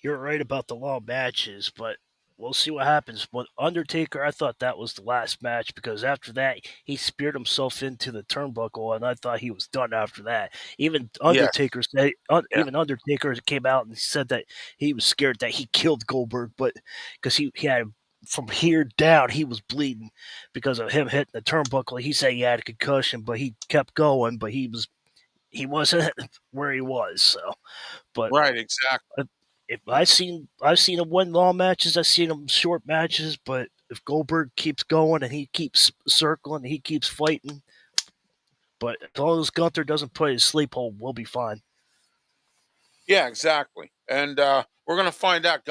You're right about the long matches, but we'll see what happens. But Undertaker, I thought that was the last match because after that, he speared himself into the turnbuckle, and I thought he was done after that. Even Yes. Undertaker said, Yeah. even Undertaker came out and said that he was scared that he killed Goldberg, but because he had from here down, he was bleeding because of him hitting the turnbuckle. He said he had a concussion, but he kept going, but he wasn't where he was. So, but Right, exactly. if I've seen him win long matches, I've seen him short matches, but if Goldberg keeps going and he keeps circling, he keeps fighting, but as long as Gunther doesn't put his sleep hold, we'll be fine. Yeah, exactly. And we're going to find out.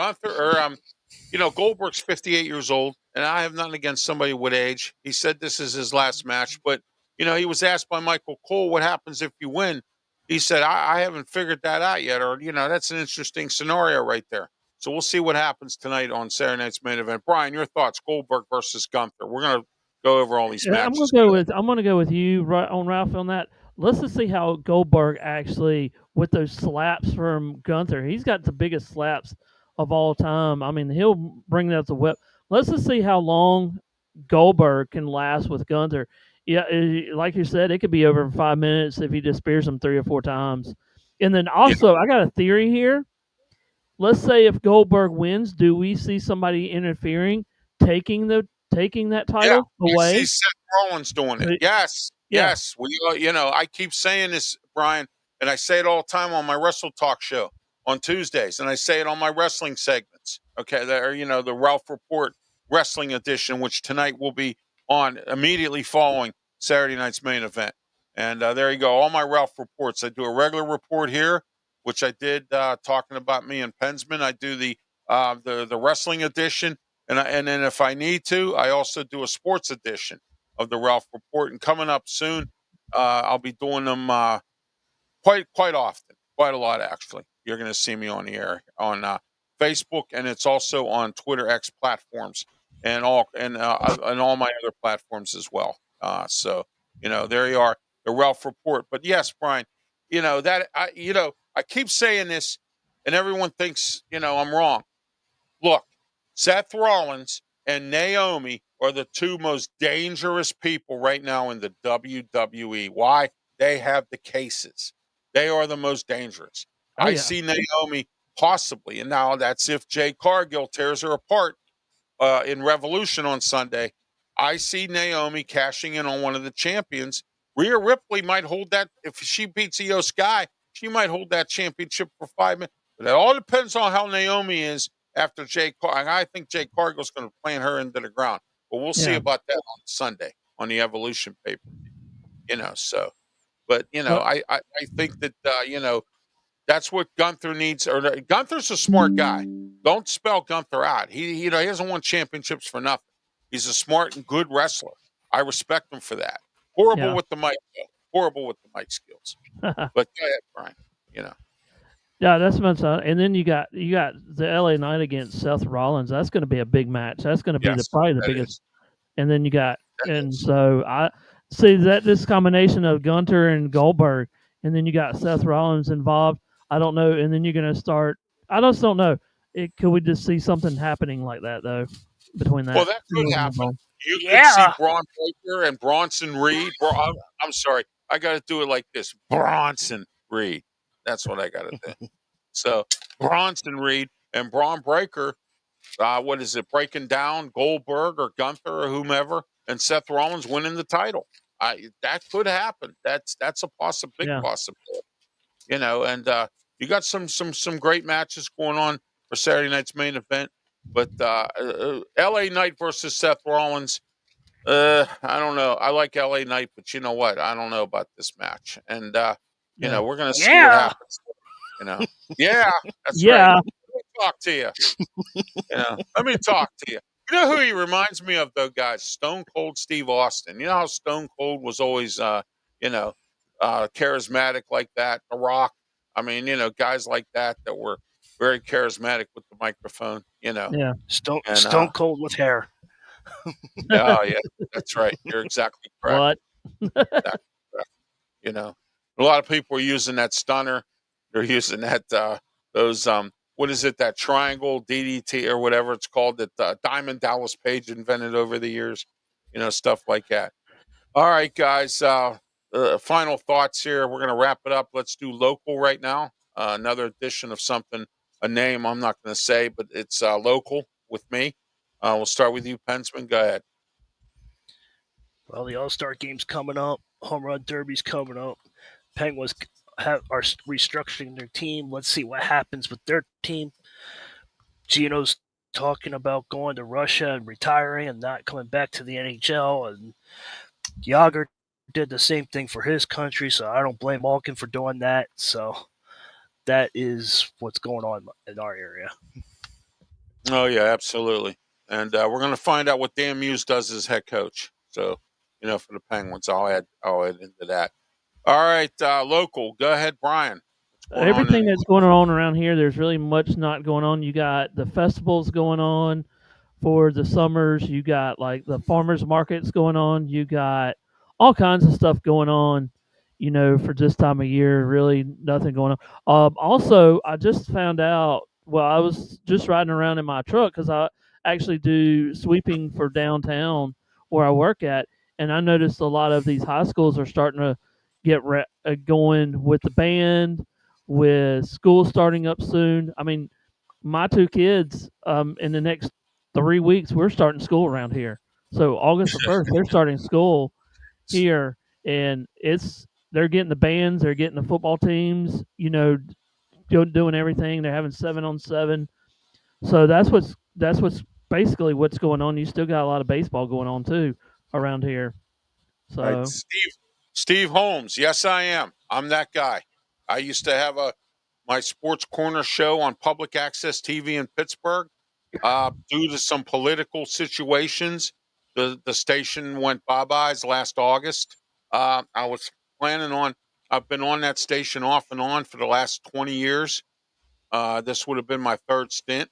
Goldberg's 58 years old, and I have nothing against somebody with age. He said this is his last match, but he was asked by Michael Cole, "What happens if you win?" He said, "I haven't figured that out yet," or that's an interesting scenario right there. So we'll see what happens tonight on Saturday night's main event. Brian, your thoughts? Goldberg versus Gunther. We're going to go over all these Yeah, matches. I'm gonna go with you right on Ralph on that. Let's just see how Goldberg actually with those slaps from Gunther. He's got the biggest slaps of all time. I mean, he'll bring that to whip. Let's just see how long Goldberg can last with Gunther. Yeah, like you said, it could be over in 5 minutes if he just spears him 3 or 4 times. And then also, I got a theory here. Let's say if Goldberg wins, do we see somebody interfering, taking that Yeah, title you see away? Seth Rollins doing it. So- Yes, Yeah, yes. I keep saying this, Brian, and I say it all the time on my Wrestle Talk show on Tuesdays, and I say it on my wrestling segments. Okay, there, the Ralph Report Wrestling Edition, which tonight will be on immediately following Saturday night's main event. And there you go. All my Ralph reports. I do a regular report here, which I did talking about me and Pensman. I do the wrestling edition, and then if I need to, I also do a sports edition of the Ralph Report. And coming up soon, I'll be doing them quite often, quite a lot actually. You're going to see me on the air on Facebook, and it's also on Twitter X platforms and all my other platforms as well. So there you are, the Ralph Report. But yes, Brian, I keep saying this, and everyone thinks I'm wrong. Look, Seth Rollins and Naomi are the two most dangerous people right now in the WWE. Why? They have the cases. They are the most dangerous. I see Naomi possibly, and now that's if Jay Cargill tears her apart in Revolution on Sunday. I see Naomi cashing in on one of the champions. Rhea Ripley might hold that. If she beats Io Sky, she might hold that championship for 5 minutes. But it all depends on how Naomi is after Jay Cargill. I think Jay Cargill's going to plant her into the ground. But we'll see about that on Sunday on the Evolution paper. So. But, I think that, that's what Gunther needs. Or Gunther's a smart guy. Don't spell Gunther out. He hasn't won championships for nothing. He's a smart and good wrestler. I respect him for that. Horrible with the mic, though. Horrible with the mic skills. But go ahead, Brian. Yeah, that's much. And then you got the LA Knight against Seth Rollins. That's going to be a big match. That's going to be probably the biggest. Is. And then you got, so I see that this combination of Gunther and Goldberg, and then you got Seth Rollins involved. I don't know. And then you're going to start. I just don't know. Could we just see something happening like that though between that? Well, that could happen. You could see Braun Breaker and Bronson Reed. I'm sorry. I got to do it like this. Bronson Reed. That's what I got to do. So Bronson Reed and Braun Breaker, what is it, breaking down Goldberg or Gunther or whomever, and Seth Rollins winning the title. That could happen. That's a big possibility. And you got some great matches going on for Saturday night's main event. But LA Knight versus Seth Rollins, I don't know. I like LA Knight, but you know what? I don't know about this match. And we're gonna see what happens. Yeah, that's right. Let me talk to you. Let me talk to you. You know who he reminds me of, though, guys? Stone Cold Steve Austin. You know how Stone Cold was always, charismatic like that. The Rock. I mean, guys like that were very charismatic with the microphone. Yeah. Stone Cold with hair. Oh yeah, that's right. You're exactly correct. What? A lot of people are using that stunner. They're using that what is it, that triangle DDT or whatever it's called that Diamond Dallas Page invented over the years. Stuff like that. All right, guys. Final thoughts here. We're going to wrap it up. Let's do local right now. Another edition of something, a name I'm not going to say, but it's local with me. We'll start with you, Pensman. Go ahead. Well, the All-Star Game's coming up. Home Run Derby's coming up. Penguins are restructuring their team. Let's see what happens with their team. Gino's talking about going to Russia and retiring and not coming back to the NHL. And Yager did the same thing for his country, so I don't blame Malkin for doing that. So that is what's going on in our area. Oh, yeah, absolutely. And we're going to find out what Dan Muse does as head coach. So, for the Penguins, I'll add into that. All right, local. Go ahead, Brian. Everything that's going on around here, there's really much not going on. You got the festivals going on for the summers. You got like the farmers markets going on. You got all kinds of stuff going on, for this time of year. Really nothing going on. Also, I just found out, I was just riding around in my truck because I actually do sweeping for downtown where I work at. And I noticed a lot of these high schools are starting to get going with the band, with school starting up soon. I mean, my two kids, in the next 3 weeks, we're starting school around here. So August the 1st, they're starting school here, and they're getting the bands, they're getting the football teams, doing everything. They're having 7-on-7. So that's what's basically what's going on. You still got a lot of baseball going on too, around here. All right, So Steve Holmes. Yes, I am. I'm that guy. I used to have my sports corner show on public access TV in Pittsburgh. Due to some political situations, the station went bye-byes last August. I was planning on. I've been on that station off and on for the last 20 years. This would have been my third stint.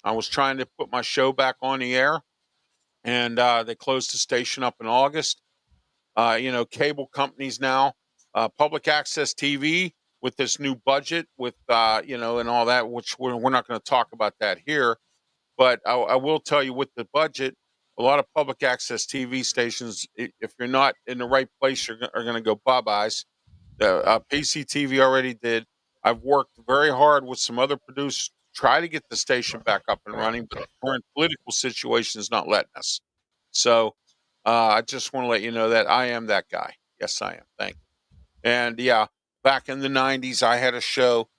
I was trying to put my show back on the air, and they closed the station up in August. Cable companies now, public access TV with this new budget, with and all that, which we're not going to talk about that here. But I will tell you, with the budget, a lot of public access TV stations, if you're not in the right place, are going to go bye-byes. PCTV already did. I've worked very hard with some other producers to try to get the station back up and running, but the current political situation is not letting us. So I just want to let you know that I am that guy. Yes, I am. Thank you. And yeah, back in the 90s, I had a show,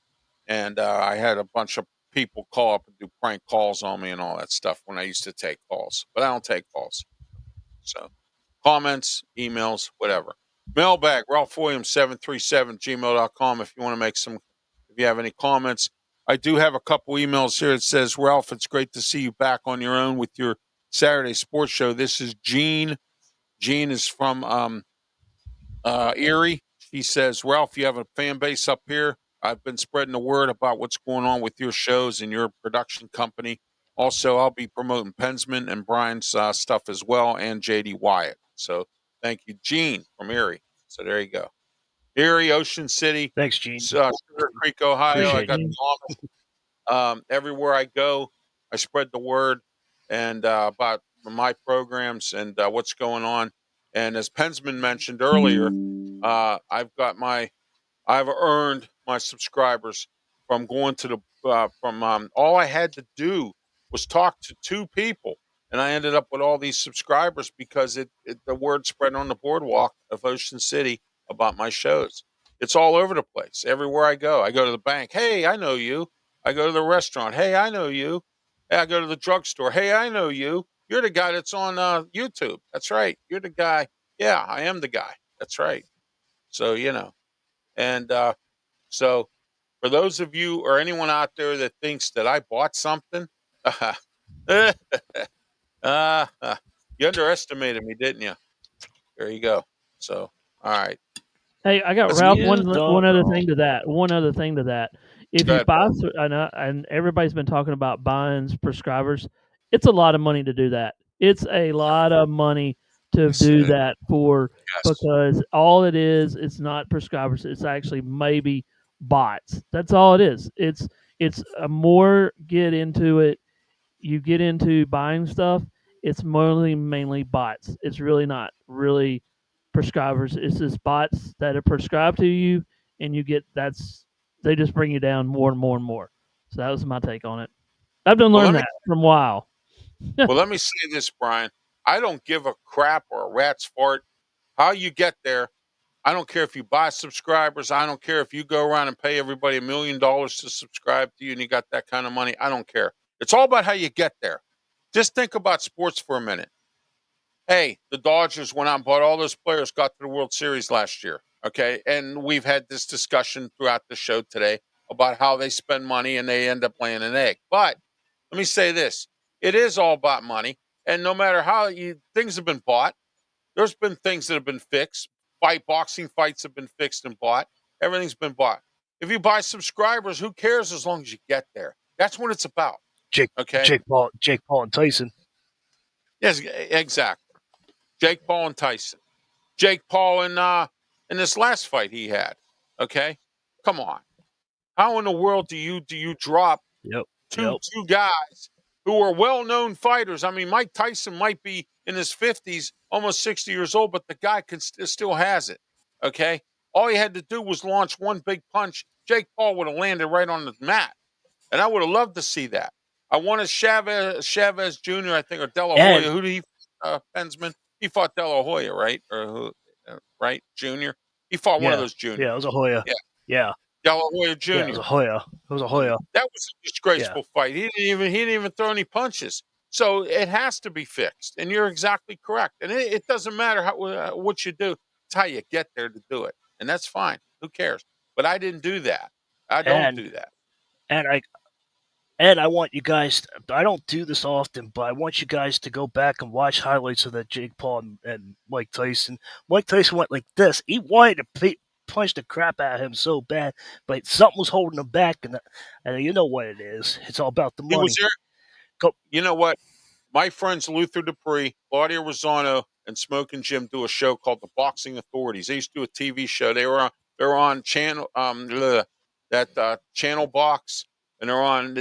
and I had a bunch of people call up and do prank calls on me and all that stuff when I used to take calls, but I don't take calls. So comments, emails, whatever. Mailbag, Ralph Williams 737 gmail.com if you want to if you have any comments. I do have a couple emails here. It says, Ralph, it's great to see you back on your own with your Saturday sports show. This is Gene. Gene is from Erie. He says, Ralph, you have a fan base up here. I've been spreading the word about what's going on with your shows and your production company. Also, I'll be promoting Pensman and Brian's stuff as well, and JD Wyatt. So thank you, Gene from Erie. So there you go. Erie, Ocean City. Thanks, Gene. Sugar Creek, Ohio. Appreciate I got it. the office. Everywhere I go, I spread the word and about my programs and what's going on. And as Pensman mentioned earlier, I've earned my subscribers from going to all I had to do was talk to two people, and I ended up with all these subscribers because the word spread on the boardwalk of Ocean City about my shows. It's all over the place. Everywhere I go to the bank. Hey, I know you. I go to the restaurant. Hey, I know you. Hey, I go to the drugstore. Hey, I know you. You're the guy that's on YouTube. That's right. You're the guy. Yeah, I am the guy. That's right. So, and so for those of you or anyone out there that thinks that I bought something, you underestimated me, didn't you? There you go. So, all right. hey, I got Let's Ralph. You One don't other know. thing to that. One other thing to that. If Go you ahead, buy, Bob. and everybody's been talking about buying prescribers, it's a lot of money to do that. It's a lot of money to Yes, do it is. that for, Yes. because all it is, it's not prescribers. It's actually maybe bots. That's all it is. It's a more get into it. You get into buying stuff. It's mainly bots. It's really not really prescribers. It's just bots that are prescribed to you, and they just bring you down more and more and more. So that was my take on it. I've been Well, learning that from a while. let me say this, Brian. I don't give a crap or a rat's fart how you get there. I don't care if you buy subscribers. I don't care if you go around and pay everybody $1 million to subscribe to you and you got that kind of money. I don't care. It's all about how you get there. Just think about sports for a minute. Hey, the Dodgers went out and bought all those players, got to the World Series last year. Okay. And we've had this discussion throughout the show today about how they spend money and they end up laying an egg. But let me say this, it is all about money. And no matter how things have been bought, there's been things that have been fixed. Boxing fights have been fixed and bought. Everything's been bought. If you buy subscribers, who cares as long as you get there? That's what it's about. Jake Okay. Paul and Tyson. Yes, exactly. Jake Paul and Tyson. Jake Paul in this last fight he had. Okay. Come on. How in the world do you drop Yep. two guys who are well-known fighters? I mean, Mike Tyson might be in his 50s, almost 60 years old, but the guy still has it. Okay. All he had to do was launch one big punch. Jake Paul would have landed right on the mat. And I would have loved to see that. I wanted Chavez Jr., I think, or De La Hoya. Who did he Pensman? He fought De La Hoya, right? Or who? Right? Junior? He fought one of those juniors. Yeah, it was a Hoya. Yeah. De La Hoya Jr. Yeah, it was a Hoya. That was a disgraceful fight. He didn't even throw any punches. So it has to be fixed, and you're exactly correct. And it doesn't matter what you do; it's how you get there to do it, and that's fine. Who cares? But I didn't do that. I don't And do that. and I want you guys. I don't do this often, but I want you guys to go back and watch highlights of that Jake Paul and Mike Tyson. Mike Tyson went like this. He wanted to punch the crap out of him so bad, but something was holding him back, and you know what it is. It's all about the He was money. there. Go. You know what? My friends Luther Dupree, Claudia Rosano, and Smoking Jim do a show called The Boxing Authorities. They used to do a TV show. They were on channel channel box, and they were on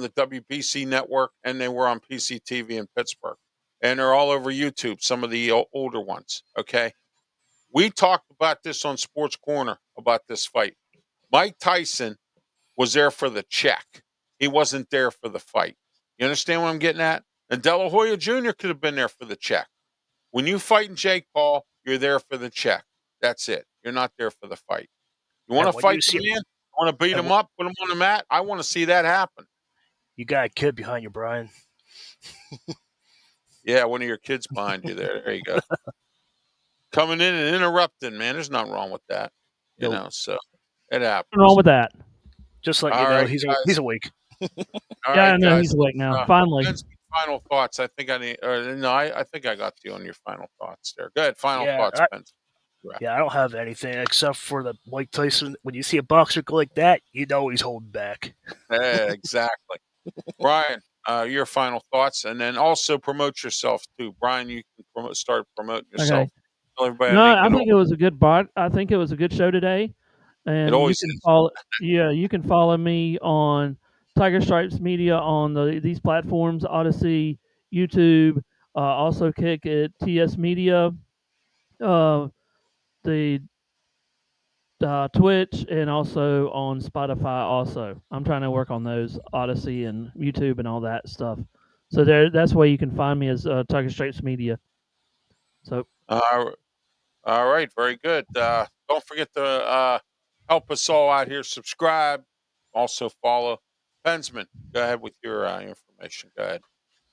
the WBC network, and they were on PCTV in Pittsburgh, and they're all over YouTube. Some of the older ones. Okay, we talked about this on Sports Corner about this fight. Mike Tyson was there for the check. He wasn't there for the fight. You understand what I'm getting at? And De La Hoya Jr. could have been there for the check. When you fight in Jake Paul, you're there for the check. That's it. You're not there for the fight. You want to fight the man? You want to beat him up, put him on the mat? I want to see that happen. You got a kid behind you, Brian. Yeah, one of your kids behind you there. There you go. Coming in and interrupting, man. There's nothing wrong with that. You know, so it happens. Nothing wrong with that. Just like All you know, right, he's awake. All Yeah, right, no, guys. he's awake now. Finally. Final thoughts. I think I need. I think I got you on your final thoughts there. Go ahead. Final thoughts, Spence. Yeah, I don't have anything except for the Mike Tyson. When you see a boxer go like that, you know he's holding back. Yeah, exactly. Brian, your final thoughts, and then also promote yourself too. Brian, you can start promoting yourself. Okay. Tell everybody No, I think it was a good I think it was a good show today, and It always you can is. follow. Yeah, you can follow me on Tiger Stripes Media on these platforms: Odyssey, YouTube, also Kick at TS Media, the Twitch, and also on Spotify. Also, I'm trying to work on those Odyssey and YouTube and all that stuff. So that's where you can find me as Tiger Stripes Media. So. All right, very good. Don't forget to help us all out here. Subscribe, also follow. Pensman, go ahead with your information. Go ahead.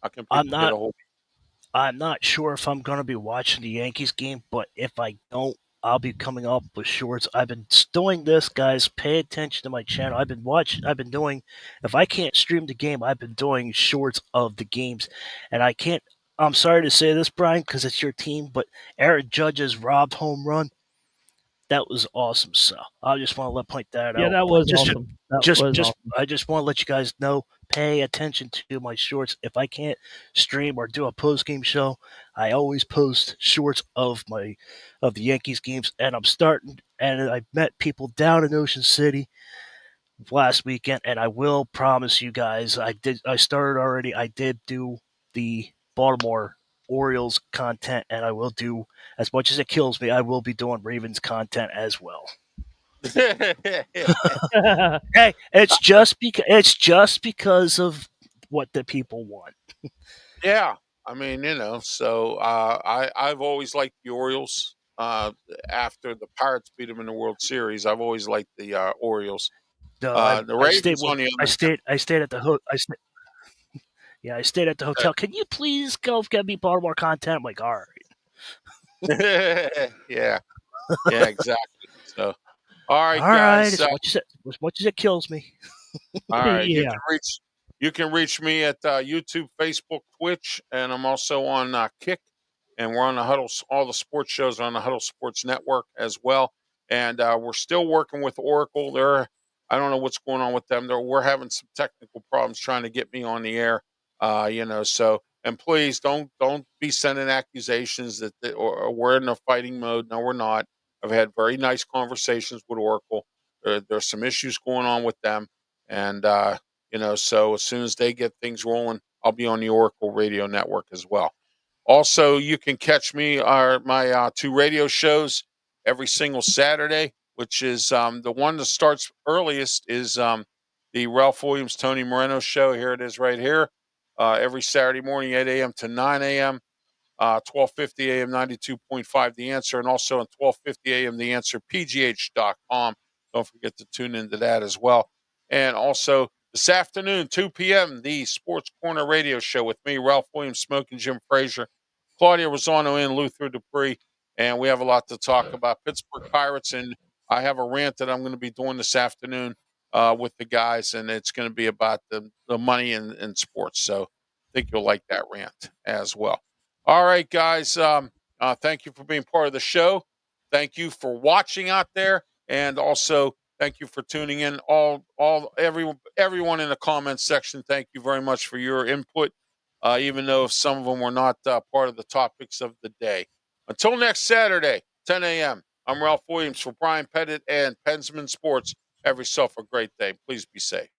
How can people get a hold? I'm not sure if I'm going to be watching the Yankees game, but if I don't, I'll be coming up with shorts. I've been doing this, guys. Pay attention to my channel. I've been doing, if I can't stream the game, I've been doing shorts of the games. And I'm sorry to say this, Brian, because it's your team, but Aaron Judge's robbed home run, that was awesome. So I just want to point that out. Yeah, that was awesome. I just want to let you guys know, pay attention to my shorts. If I can't stream or do a post game show, I always post shorts of the Yankees games, and I met people down in Ocean City last weekend, and I will promise you guys, I started already. I did do the Baltimore Orioles content, and I will do, as much as it kills me, I will be doing Ravens content as well. Hey, it's just because of what the people want. Yeah, I mean, so I've always liked the Orioles. After the Pirates beat them in the World Series, I've always liked the Orioles. The Ravens on the other. I stayed at the I stayed at the hotel. Can you please go get me Baltimore content? I'm like, all right. yeah, exactly. So, all right, guys. As much as it kills me. All right, yeah. You can reach me at YouTube, Facebook, Twitch, and I'm also on Kick, and we're on the Huddle. All the sports shows are on the Huddle Sports Network as well, and we're still working with Oracle. I don't know what's going on with them. We're having some technical problems trying to get me on the air. So, and please don't be sending accusations that or we're in a fighting mode. No, we're not. I've had very nice conversations with Oracle. There's some issues going on with them, and so as soon as they get things rolling, I'll be on the Oracle Radio Network as well. Also, you can catch me my 2 radio shows every single Saturday, which is the one that starts earliest is the Ralph Williams, Tony Moreno show. Here it is right here. Every Saturday morning, 8 a.m. to 9 a.m., 1250 a.m., 92.5 The Answer, and also on 1250 a.m. The Answer, pgh.com. Don't forget to tune into that as well. And also This afternoon, 2 p.m., the Sports Corner Radio Show with me, Ralph Williams, Smoking Jim Frazier, Claudia Rosano, and Luther Dupree. And we have a lot to talk about. Pittsburgh Pirates, and I have a rant that I'm going to be doing this afternoon with the guys, and it's going to be about the money in sports. So I think you'll like that rant as well. All right, guys. Thank you for being part of the show. Thank you for watching out there, and also thank you for tuning in. Everyone in the comments section, thank you very much for your input, even though some of them were not part of the topics of the day. Until next Saturday, 10 a.m., I'm Ralph Williams for Brian Pettit and Pensman Sports. Have yourself a great day. Please be safe.